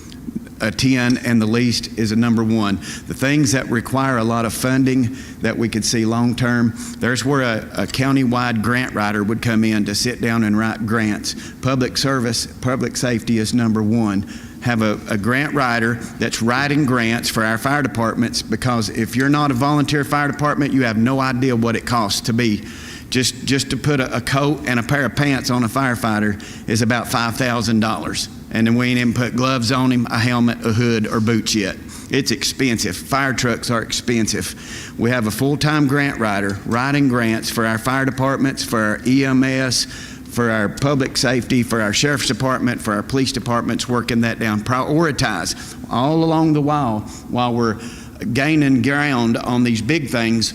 a 10 and the least is a number 1. The things that require a lot of funding that we could see long term, there's where a county-wide grant writer would come in to sit down and write grants. Public service, public safety is number 1. Have a grant writer that's writing grants for our fire departments, because if you're not a volunteer fire department, you have no idea what it costs to be. Just to put a coat and a pair of pants on a firefighter is about $5,000. And then we ain't even put gloves on him, a helmet, a hood, or boots yet. It's expensive. Fire trucks are expensive. We have a full-time grant writer writing grants for our fire departments, for our EMS, for our public safety, for our sheriff's department, for our police departments, working that down. Prioritize all along the while we're gaining ground on these big things.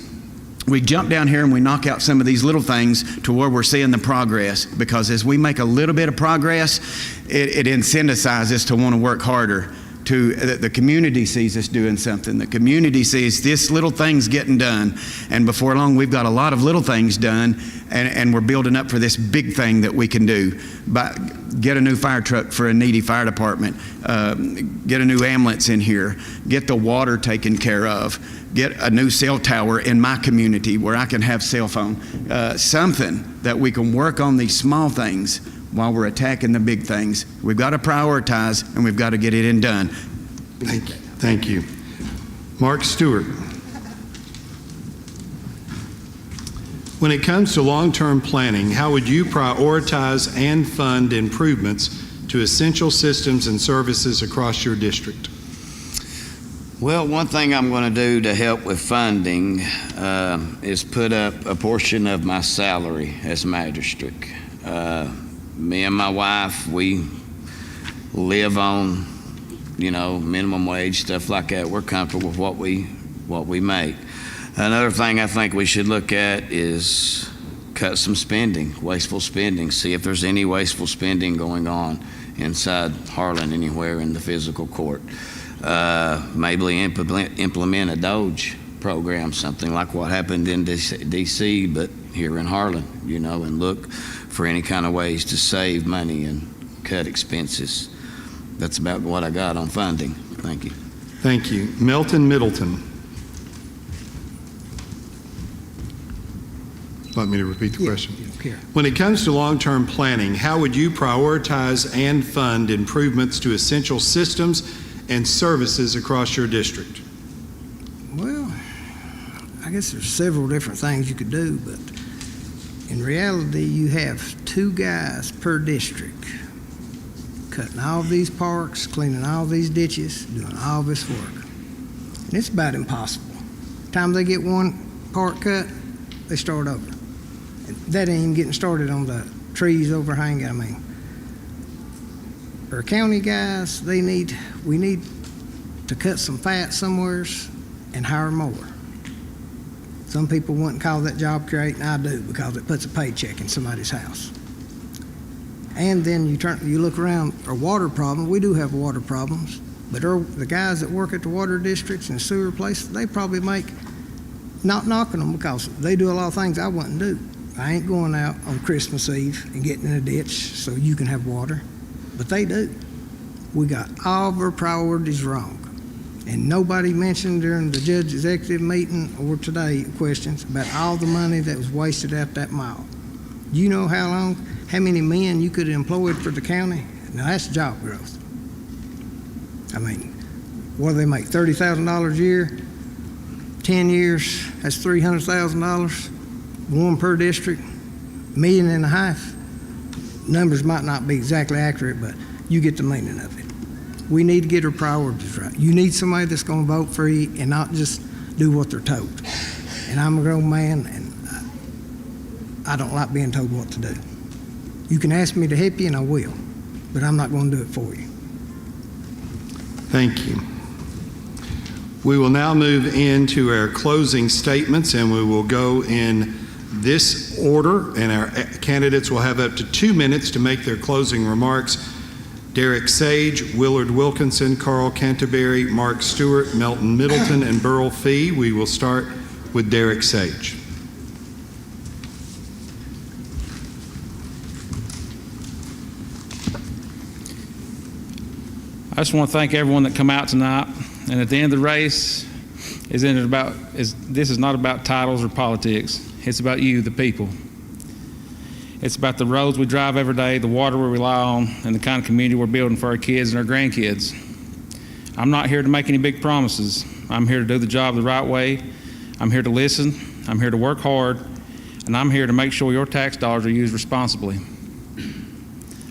We jump down here and we knock out some of these little things to where we're seeing the progress, because as we make a little bit of progress, it incentivizes to want to work harder. The community sees us doing something. The community sees this little thing's getting done, and before long we've got a lot of little things done, and we're building up for this big thing that we can do. Get a new fire truck for a needy fire department, get a new ambulance in here, get the water taken care of, get a new cell tower in my community where I can have cell phone, something that we can work on these small things while we're attacking the big things. We've got to prioritize, and we've got to get it in done. Thank you. Mark Stewart. When it comes to long-term planning, how would you prioritize and fund improvements to essential systems and services across your district? Well, one thing I'm going to do to help with funding is put up a portion of my salary as magistrate. Me and my wife, we live on, minimum wage, stuff like that. We're comfortable with what we make. Another thing I think we should look at is cut some spending, wasteful spending. See if there's any wasteful spending going on inside Harlan anywhere in the physical court. Maybe implement a Doge program, something like what happened in D.C., but here in Harlan, and look for any kind of ways to save money and cut expenses. That's about what I got on funding. Thank you. Thank you. Milton Middleton. Want me to repeat the Yeah, question? you don't care. When it comes to long-term planning, how would you prioritize and fund improvements to essential systems and services across your district? Well, I guess there's several different things you could do, but in reality, you have 2 guys per district cutting all these parks, cleaning all these ditches, doing all this work. And it's about impossible. Time they get one park cut, they start over. And that ain't even getting started on the trees overhanging. I mean, our county guys, we need to cut some fat somewheres and hire more. Some people wouldn't call that job creating, I do, because it puts a paycheck in somebody's house. And then you look around, our water problem, we do have water problems, but the guys that work at the water districts and sewer places, they probably make, not knocking them, because they do a lot of things I wouldn't do. I ain't going out on Christmas Eve and getting in a ditch so you can have water, but they do. We got all of our priorities wrong. And nobody mentioned during the judge executive meeting or today questions about all the money that was wasted at that mall. You know how many men you could have employed for the county? Now that's job growth. I mean, what do they make, $30,000 a year? 10 years, that's $300,000. One per district, $1.5 million. Numbers might not be exactly accurate, but you get the meaning of it. We need to get our priorities right. You need somebody that's going to vote for you and not just do what they're told. And I'm a grown man, and I don't like being told what to do. You can ask me to help you, and I will, but I'm not going to do it for you. Thank you. We will now move into our closing statements, and we will go in this order, and our candidates will have up to 2 minutes to make their closing remarks. Derek Sage, Willard Wilkinson, Carl Canterbury, Mark Stewart, Melton Middleton, and Burl Fee. We will start with Derek Sage. I just want to thank everyone that come out tonight. And at the end of the race, this is not about titles or politics. It's about you, the people. It's about the roads we drive every day, the water we rely on, and the kind of community we're building for our kids and our grandkids. I'm not here to make any big promises. I'm here to do the job the right way. I'm here to listen. I'm here to work hard. And I'm here to make sure your tax dollars are used responsibly.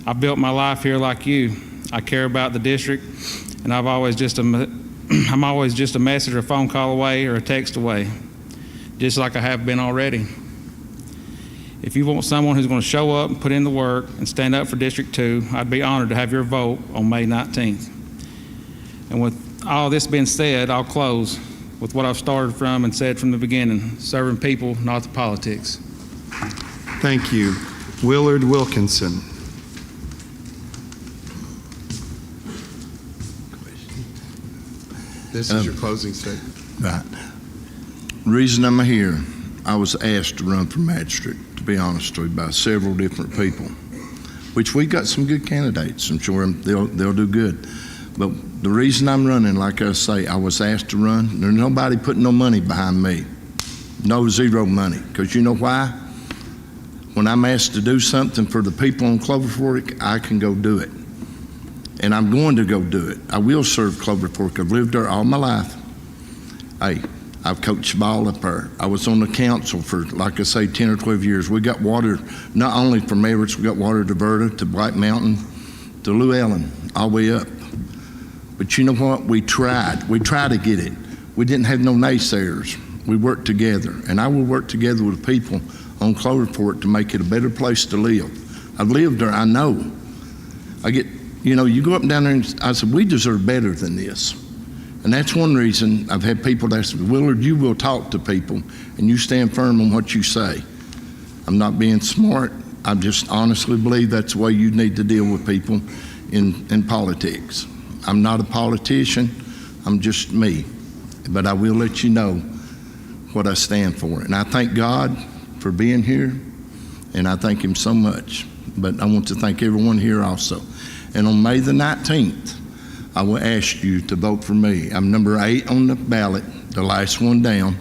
I built my life here like you. I care about the district, and I'm always just a message or a phone call away or a text away, just like I have been already. If you want someone who's going to show up and put in the work and stand up for District 2, I'd be honored to have your vote on May 19th. And with all this being said, I'll close with what I've started from and said from the beginning, serving people, not the politics. Thank you. Willard Wilkinson. This is your closing statement. Right. Reason I'm here, I was asked to run for magistrate, to be honest with you, by several different people, which we got some good candidates. I'm sure they'll do good. But the reason I'm running, like I say, I was asked to run. There's nobody putting no money behind me. No, zero money. Because you know why? When I'm asked to do something for the people on Clover Fork, I can go do it. And I'm going to go do it. I will serve Clover Fork. I've lived there all my life. Hey, I've coached ball up there. I was on the council for, like I say, 10 or 12 years. We got water, not only from Everett, we got water to Berta, to White Mountain, to Llewellyn, all the way up. But you know what? We tried. We tried to get it. We didn't have no naysayers. We worked together. And I will work together with people on Clover Fork to make it a better place to live. I've lived there. I know. You go up and down there and I said, we deserve better than this. And that's one reason I've had people that say, Willard, you will talk to people and you stand firm on what you say. I'm not being smart. I just honestly believe that's the way you need to deal with people in politics. I'm not a politician. I'm just me. But I will let you know what I stand for. And I thank God for being here, and I thank him so much. But I want to thank everyone here also. And on May the 19th, I will ask you to vote for me. I'm number 8 on the ballot, the last one down.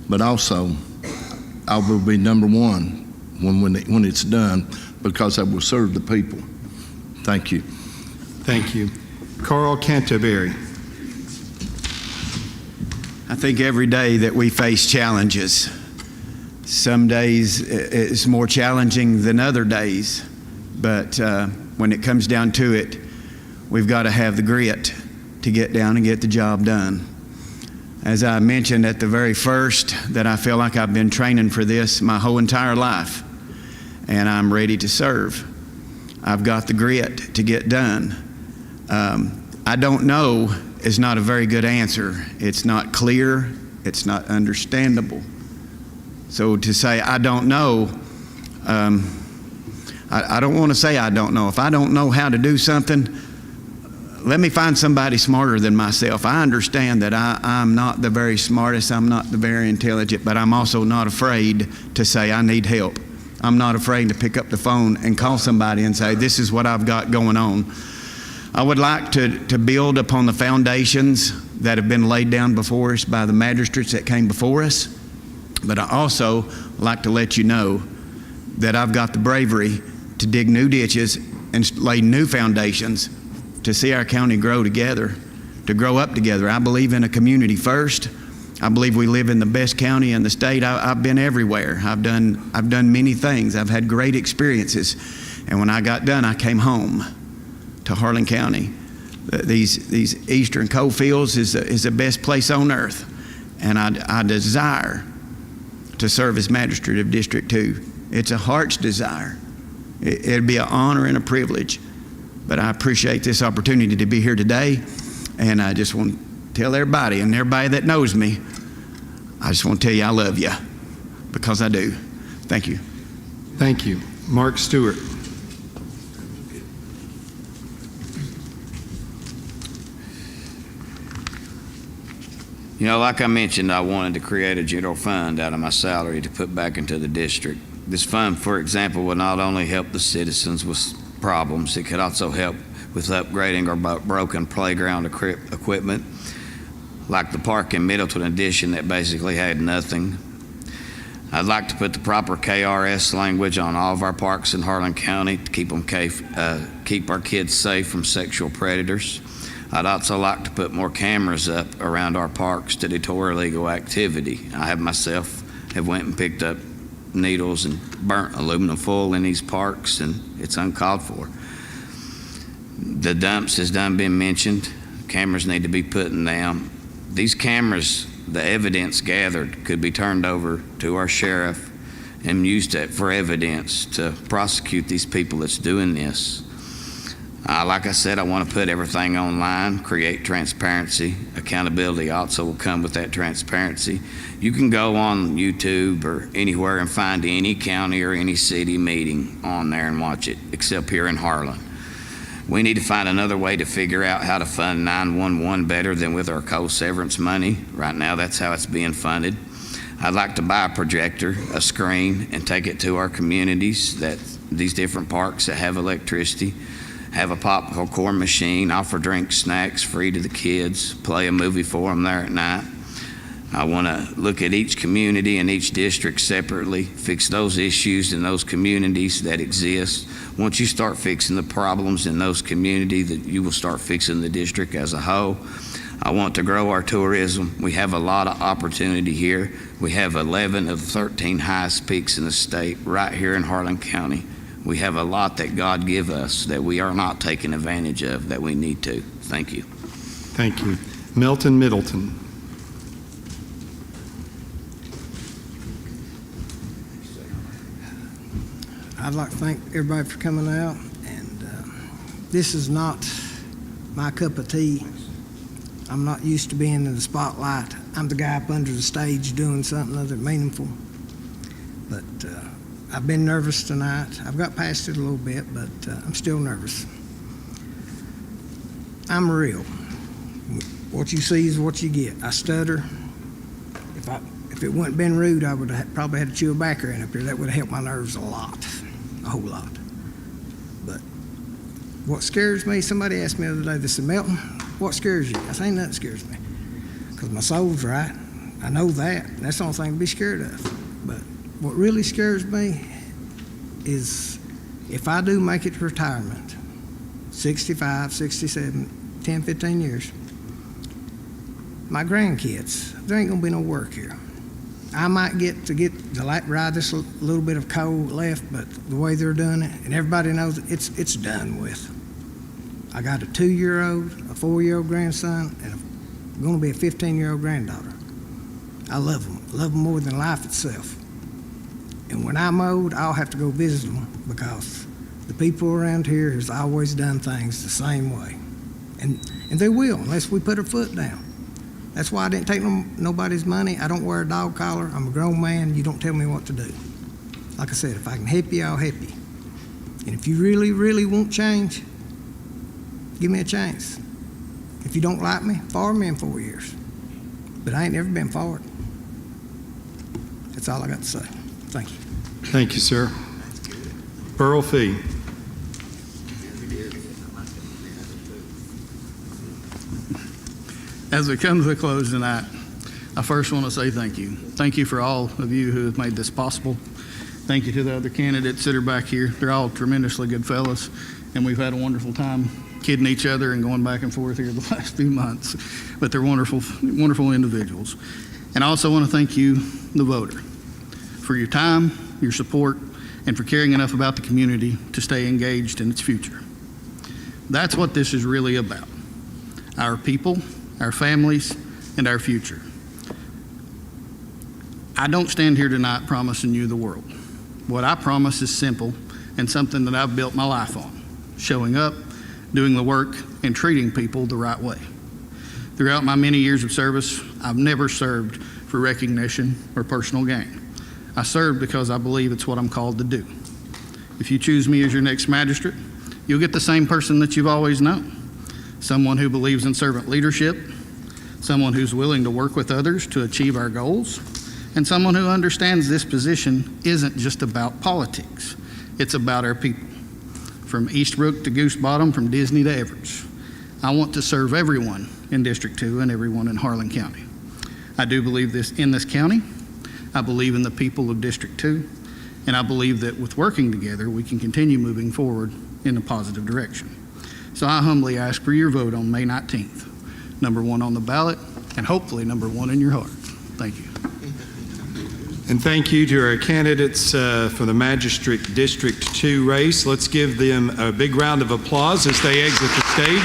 But also, I will be number one when it's done, because I will serve the people. Thank you. Thank you. Carl Canterbury. I think every day that we face challenges, some days it's more challenging than other days, but when it comes down to it, we've got to have the grit to get down and get the job done. As I mentioned at the very first, that I feel like I've been training for this my whole entire life, and I'm ready to serve. I've got the grit to get done. I don't know is not a very good answer. It's not clear. It's not understandable. So to say I don't know, I don't want to say I don't know. If I don't know how to do something, let me find somebody smarter than myself. I understand that I'm not the very smartest. I'm not the very intelligent, but I'm also not afraid to say I need help. I'm not afraid to pick up the phone and call somebody and say, this is what I've got going on. I would like to build upon the foundations that have been laid down before us by the magistrates that came before us, but I also like to let you know that I've got the bravery to dig new ditches and lay new foundations to see our county grow together, to grow up together. I believe in a community first. I believe we live in the best county in the state. I've been everywhere. I've done many things. I've had great experiences. And when I got done, I came home to Harlan County. These eastern coal fields is the best place on earth. And I desire to serve as magistrate of District 2. It's a heart's desire. It'd be an honor and a privilege. But I appreciate this opportunity to be here today. And I just want to tell everybody, and everybody that knows me, I just want to tell you I love you, because I do. Thank you. Thank you. Mark Stewart. You know, like I mentioned, I wanted to create a general fund out of my salary to put back into the district. This fund, for example, would not only help the citizens with problems, it could also help with upgrading our broken playground equipment, like the park in Middleton Addition that basically had nothing. I'd like to put the proper KRS language on all of our parks in Harlan County to keep our kids safe from sexual predators. I'd also like to put more cameras up around our parks to deter illegal activity. I myself have went and picked up needles and burnt aluminum foil in these parks, and it's uncalled for. The dumps has done been mentioned. Cameras need to be put down. These cameras, the evidence gathered, could be turned over to our sheriff and used for evidence to prosecute these people that's doing this. Like I said, I want to put everything online, create transparency. Accountability also will come with that transparency. You can go on YouTube or anywhere and find any county or any city meeting on there and watch it, except here in Harlan. We need to find another way to figure out how to fund 911 better than with our coal severance money. Right now, that's how it's being funded. I'd like to buy a projector, a screen, and take it to our communities, these different parks that have electricity, have a popcorn machine, offer drinks, snacks free to the kids, play a movie for them there at night. I want to look at each community and each district separately, fix those issues in those communities that exist. Once you start fixing the problems in those communities, that you will start fixing the district as a whole. I want to grow our tourism. We have a lot of opportunity here. We have 11 of the 13 highest peaks in the state right here in Harlan County. We have a lot that God give us that we are not taking advantage of, that we need to. Thank you. Thank you. Milton Middleton. I'd like to thank everybody for coming out, and this is not my cup of tea. I'm not used to being in the spotlight. I'm the guy up under the stage doing something other meaningful. But I've been nervous tonight. I've got past it a little bit, but I'm still nervous. I'm real. What you see is what you get. I stutter. If it wouldn't been rude, I would have probably had to chew a backer in up here. That would have helped my nerves a whole lot. But what scares me, somebody asked me the other day, they said, Milton, what scares you? I said, ain't nothing scares me, because my soul's right. I know that. That's the only thing to be scared of. But what really scares me is if I do make it to retirement, 65, 67, 10, 15 years, my grandkids, there ain't gonna be no work here. I might get to ride this little bit of coal left, but the way they're doing it, and everybody knows it's done with. I got a 2-year-old, a 4-year-old grandson, and going to be a 15-year-old granddaughter. I love them more than life itself. And when I'm old, I'll have to go visit them because the people around here has always done things the same way. And they will, unless we put our foot down. That's why I didn't take nobody's money. I don't wear a dog collar. I'm a grown man. You don't tell me what to do. Like I said, if I can help you, I'll help you. And if you really, really want change, give me a chance. If you don't like me, fire me in 4 years. But I ain't never been fired. That's all I got to say. Thank you. Thank you, sir. Burl Fee. As we come to the close tonight, I first want to say thank you. Thank you for all of you who have made this possible. Thank you to the other candidates that are back here. They're all tremendously good fellas, and we've had a wonderful time kidding each other and going back and forth here the last few months. But they're wonderful, wonderful individuals. And I also want to thank you, the voter, for your time, your support, and for caring enough about the community to stay engaged in its future. That's what this is really about. Our people, our families, and our future. I don't stand here tonight promising you the world. What I promise is simple and something that I've built my life on: showing up, doing the work, and treating people the right way. Throughout my many years of service, I've never served for recognition or personal gain. I serve because I believe it's what I'm called to do. If you choose me as your next magistrate, you'll get the same person that you've always known. Someone who believes in servant leadership, someone who's willing to work with others to achieve our goals, and someone who understands this position isn't just about politics. It's about our people. From Eastbrook to Goose Bottom, from Disney to Everett. I want to serve everyone in District 2 and everyone in Harlan County. I do believe in this county. I believe in the people of District 2, and I believe that with working together, we can continue moving forward in a positive direction. So I humbly ask for your vote on May 19th, number 1 on the ballot, and hopefully number 1 in your heart. Thank you. And thank you to our candidates for the Magistrate District 2 race. Let's give them a big round of applause as they exit the stage.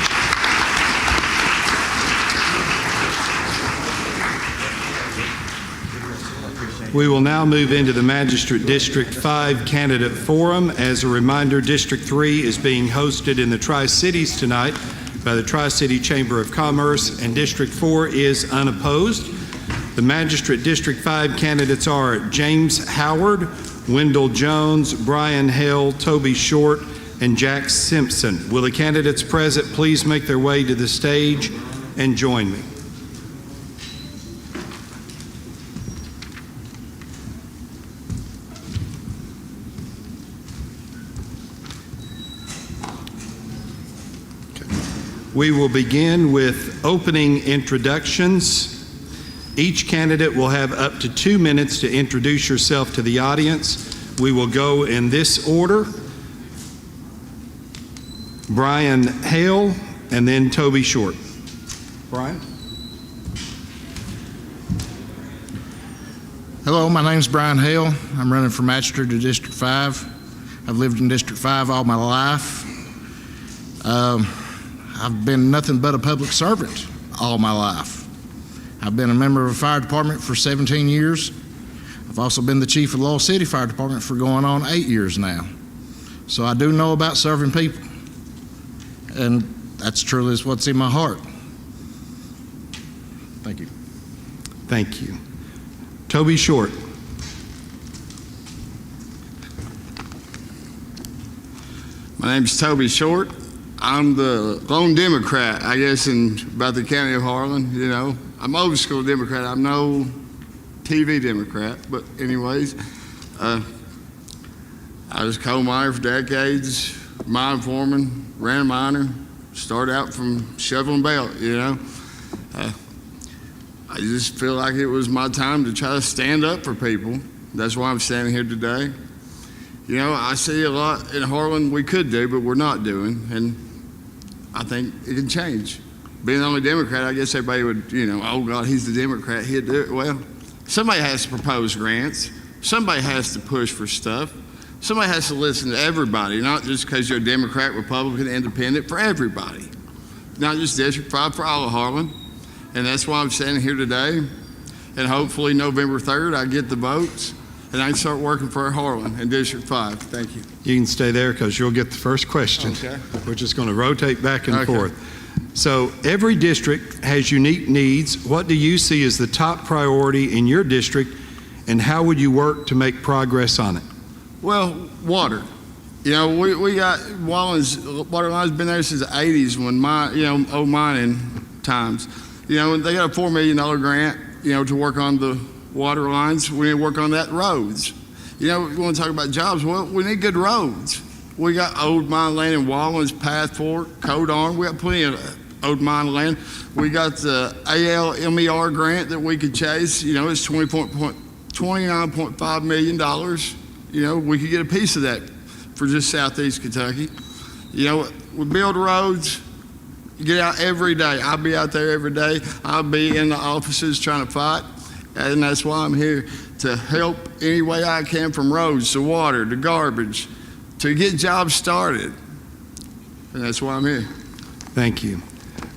We will now move into the Magistrate District 5 candidate forum. As a reminder, District 3 is being hosted in the Tri-Cities tonight by the Tri-City Chamber of Commerce, and District 4 is unopposed. The Magistrate District 5 candidates are James Howard, Wendell Jones, Brian Hale, Toby Short, and Jack Simpson. Will the candidates present please make their way to the stage and join me? We will begin with opening introductions. Each candidate will have up to 2 minutes to introduce yourself to the audience. We will go in this order: Brian Hale and then Toby Short. Brian? Hello, my name's Brian Hale. I'm running for Magistrate to District 5. I've lived in District 5 all my life. I've been nothing but a public servant all my life. I've been a member of a fire department for 17 years. I've also been the chief of Laurel City Fire Department for going on 8 years now. So I do know about serving people, and that's truly what's in my heart. Thank you. Thank you. Toby Short. My name's Toby Short. I'm the lone Democrat, I guess, in about the county of Harlan. You know, I'm old school Democrat. I'm no TV Democrat, but anyways, I was coal miner for decades, mine foreman, ran a miner, started out from shoveling belt. You know, I just feel like it was my time to try to stand up for people That's why I'm standing here today. You know, I see a lot in Harlan we could do, but we're not doing, and I think it can change. Being the only Democrat, I guess everybody would, you know, oh God, he's the Democrat, he'd do it. Well, somebody has to propose grants. Somebody has to push for stuff. Somebody has to listen to everybody, not just because you're a Democrat, Republican, Independent, for everybody. Not just District 5, for all of Harlan. And that's why I'm standing here today. And hopefully November 3rd, I get the votes, and I can start working for Harlan in District 5. Thank you. You can stay there because you'll get the first question. Okay. We're just going to rotate back and Okay. forth. So every district has unique needs. What do you see as the top priority in your district, and how would you work to make progress on it? Well, water. You know, we got Wallen's water line's been there since the 80s when old mining times. You know, they got a $4 million grant, you know, to work on the water lines. We need to work on that roads. You know, we want to talk about jobs. Well, we need good roads. We got old mine land in Wallen's, Path Fork, Code Arm. We got plenty of old mine land. We got the ALMER grant that we could chase. You know, it's $29.5 million. You know, we could get a piece of that for just southeast Kentucky. You know, we build roads, get out every day. I'll be out there every day. I'll be in the offices trying to fight. And that's why I'm here, to help any way I can, from roads to water to garbage, to get jobs started. And that's why I'm here. Thank you.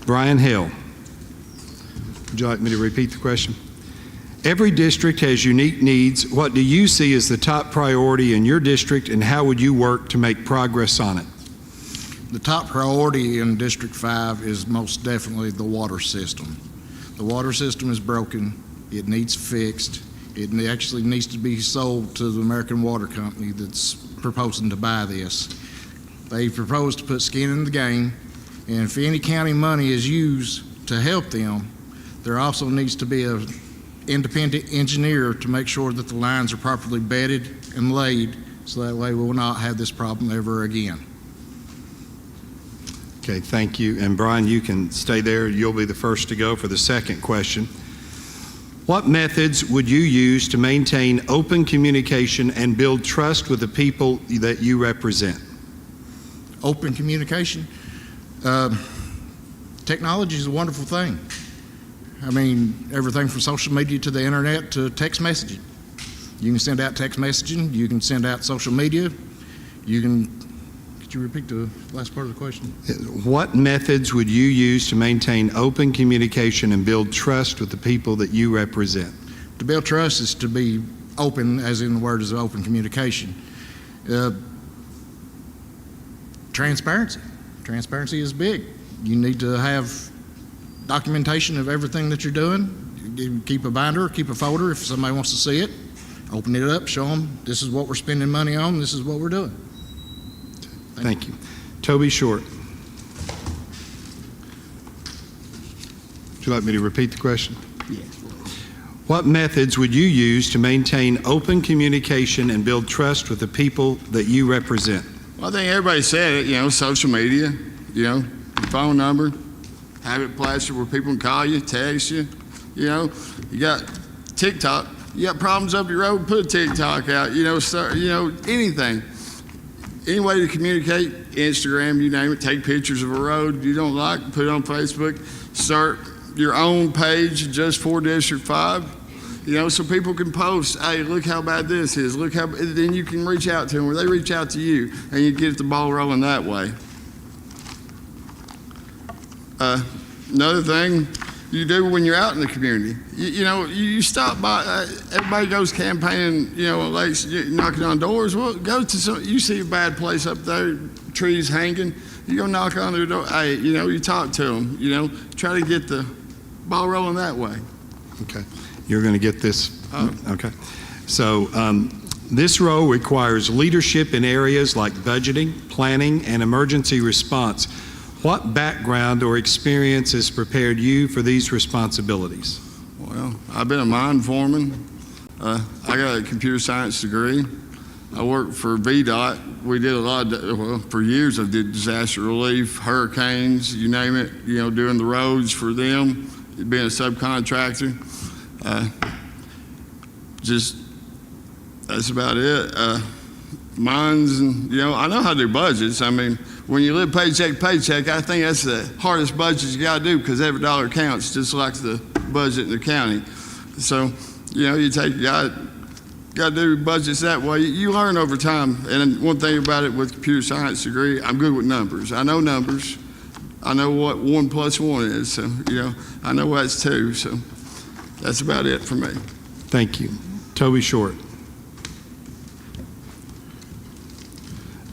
Brian Hill. Would you like me to repeat the question? Every district has unique needs. What do you see as the top priority in your district, and how would you work to make progress on it? The top priority in District 5 is most definitely the water system. The water system is broken. It needs fixed. It actually needs to be sold to the American Water Company that's proposing to buy this. They propose to put skin in the game, and if any county money is used to help them, there also needs to be an independent engineer to make sure that the lines are properly bedded and laid, so that way we will not have this problem ever again. Okay, thank you. And Brian, you can stay there. You'll be the first to go for the second question. What methods would you use to maintain open communication and build trust with the people that you represent? Open communication. Technology is a wonderful thing. I mean, everything from social media to the internet to text messaging. You can send out text messaging. You can send out social media. You can, could you repeat the last part of the question? What methods would you use to maintain open communication and build trust with the people that you represent? To build trust is to be open, as in the word is open communication. Transparency. Transparency is big. You need to have documentation of everything that you're doing. You keep a binder, keep a folder if somebody wants to see it. Open it up, show them this is what we're spending money on, this is what we're doing. Thank you. Toby Short. Would you like me to repeat the question? Yes. What methods would you use to maintain open communication and build trust with the people that you represent? Well, I think everybody said it, you know, social media, you know, your phone number, have it plastered where people can call you, text you. You know, you got TikTok. You got problems up your road, put a TikTok out. You know, start. You know, anything, any way to communicate. Instagram, you name it. Take pictures of a road you don't like, put it on Facebook. Start your own page just for District 5. You know, so people can post, hey, look how bad this is. Look how. Then you can reach out to them, or they reach out to you, and you get the ball rolling that way. Another thing you do when you're out in the community, you know, you stop by, everybody goes campaigning, you know, like knocking on doors. Well, go to some, you see a bad place up there, trees hanging, you go knock on their door. Hey, you know, you talk to them, you know, try to get the ball rolling that way. Okay. You're going to get this. Okay. So this role requires leadership in areas like budgeting, planning, and emergency response. What background or experience has prepared you for these responsibilities? Well, I've been a mine foreman. I got a computer science degree. I worked for VDOT. We did a lot of, well, for years I did disaster relief, hurricanes, you name it, you know, doing the roads for them, being a subcontractor. Just That's about it. Mine's, I know how to do budgets. I mean, when you live paycheck to paycheck, I think that's the hardest budget you got to do because every dollar counts, just like the budget in the county. So, you got to do budgets that way. You learn over time. And one thing about it with computer science degree, I'm good with numbers. I know numbers. I know what 1 + 1 is. So, I know what's 2. So that's about it for me. Thank you. Toby Short.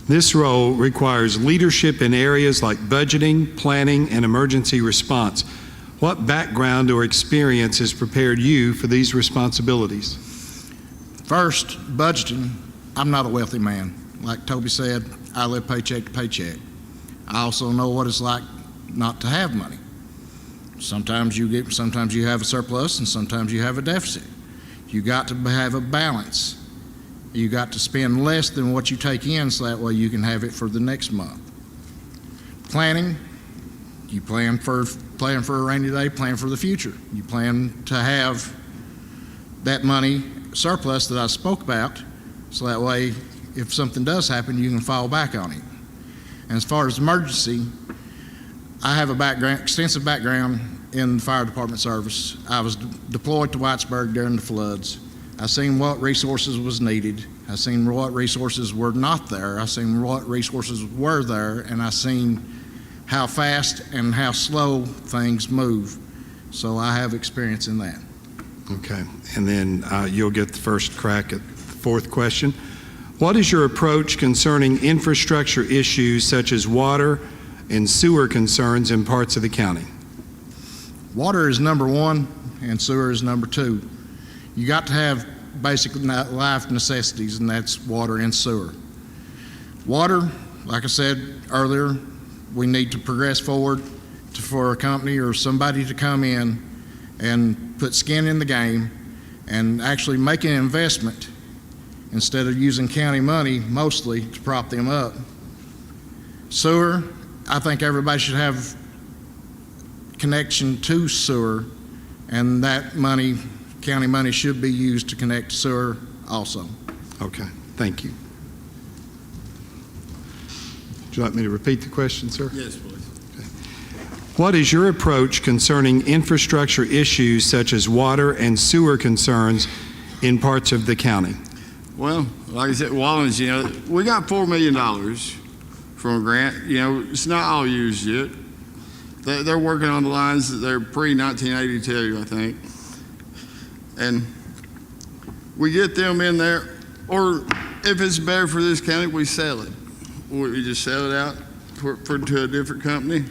This role requires leadership in areas like budgeting, planning, and emergency response. What background or experience has prepared you for these responsibilities? First, budgeting. I'm not a wealthy man. Like Toby said, I live paycheck to paycheck. I also know what it's like not to have money. Sometimes you have a surplus and sometimes you have a deficit. You got to have a balance. You got to spend less than what you take in so that way you can have it for the next month. Planning, you plan for a rainy day, plan for the future. You plan to have that money surplus that I spoke about so that way if something does happen you can fall back on it. And as far as emergency, I have extensive background in the fire department service. I was deployed to Whitesburg during the floods. I seen what resources was needed. I seen what resources were not there. I seen what resources were there, and I seen how fast and how slow things move. So I have experience in that. Okay, and then you'll get the first crack at the fourth question. What is your approach concerning infrastructure issues such as water and sewer concerns in parts of the county? Water is number one and sewer is number two. You got to have basic life necessities, and that's water and sewer. Water, like I said earlier, we need to progress forward for a company or somebody to come in and put skin in the game and actually make an investment instead of using county money mostly to prop them up. Sewer, I think everybody should have connection to sewer, and that money, county money, should be used to connect to sewer also. Okay, thank you. Would you like me to repeat the question, sir? Yes, please. Okay. What is your approach concerning infrastructure issues such as water and sewer concerns in parts of the county? Well, like I said, Wallens, we got $4 million from a grant. It's not all used yet. They're working on the lines that they're pre-1982, I think. And we get them in there, or if it's better for this county, we sell it. We just sell it out to a different company.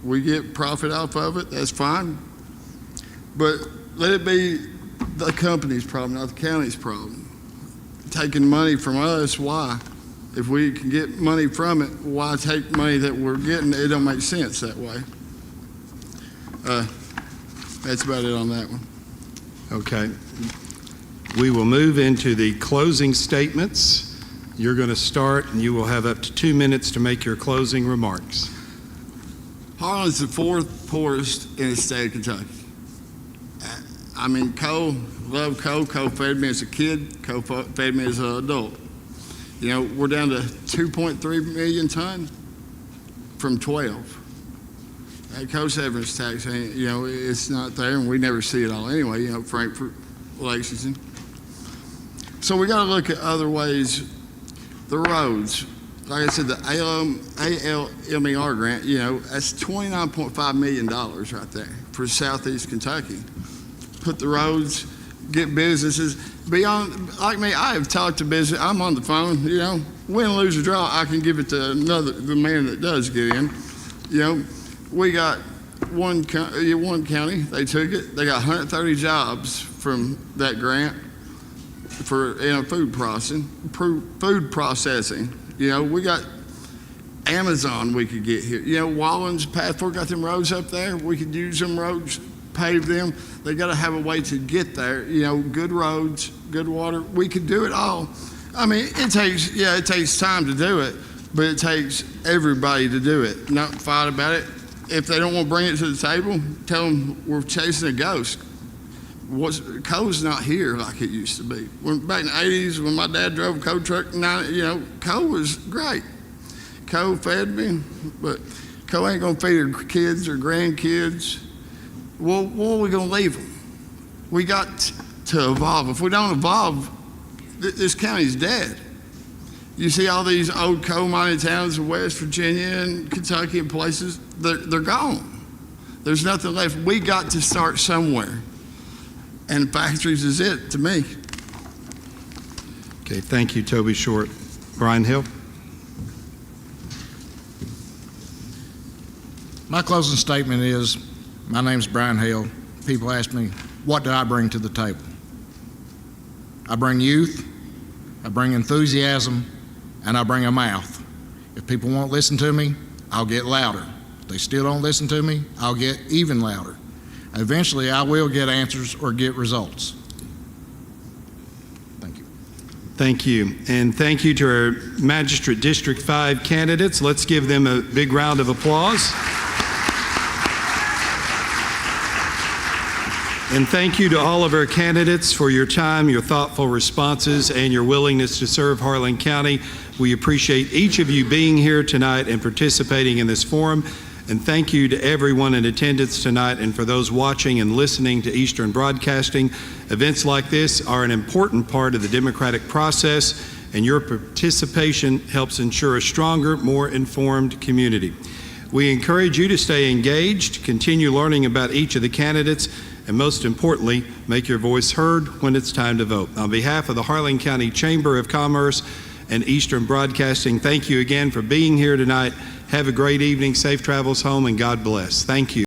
We get profit off of it, that's fine. But let it be the company's problem, not the county's problem. Taking money from us, why? If we can get money from it, why take money that we're getting? It don't make sense that way. That's about it on that one. Okay. We will move into the closing statements. You're going to start, and you will have up to 2 minutes to make your closing remarks. Harlan's the 4th poorest in the state of Kentucky. I mean, coal, love coal. Coal fed me as a kid. Coal fed me as an adult. We're down to 2.3 million ton from 12. That coal severance tax, it's not there, and we never see it all anyway, Frankfurt, Lexington. So we got to look at other ways. The roads, like I said, the ALMER grant, that's $29.5 million right there for Southeast Kentucky. Put the roads, get businesses. Beyond, like me, I have talked to business. I'm on the phone, win, lose, or draw, I can give it to the man that does get in. We got one county, they took it, they got 130 jobs from that grant in food processing. We got Amazon we could get here. Wallens, Pathford got them roads up there. We could use them roads, pave them. They got to have a way to get there. Good roads, good water. We could do it all. I mean, it takes time to do it, but it takes everybody to do it. Not fight about it. If they don't want to bring it to the table, tell them we're chasing a ghost. coal's not here like it used to be. Back in the 80s, when my dad drove a coal truck, coal was great. Coal fed me, but coal ain't gonna feed our kids or grandkids. Well, what are we gonna leave them? We got to evolve. If we don't evolve, this county's dead. You see all these old coal mining towns in West Virginia and Kentucky and places, they're gone. There's nothing left. We got to start somewhere. And factories is it to me. Okay, thank you, Toby Short. Brian Hill. My closing statement is, my name's Brian Hale. People ask me, what do I bring to the table? I bring youth, I bring enthusiasm, and I bring a mouth. If people won't listen to me, I'll get louder. If they still don't listen to me, I'll get even louder. Eventually, I will get answers or get results. Thank you. Thank you. And thank you to our Magistrate District 5 candidates. Let's give them a big round of applause. And thank you to all of our candidates for your time, your thoughtful responses, and your willingness to serve Harlan County. We appreciate each of you being here tonight and participating in this forum. And thank you to everyone in attendance tonight and for those watching and listening to Eastern Broadcasting. Events like this are an important part of the democratic process, and your participation helps ensure a stronger, more informed community. We encourage you to stay engaged, continue learning about each of the candidates, and most importantly, make your voice heard when it's time to vote. On behalf of the Harlan County Chamber of Commerce and Eastern Broadcasting, thank you again for being here tonight. Have a great evening, safe travels home, and God bless. Thank you.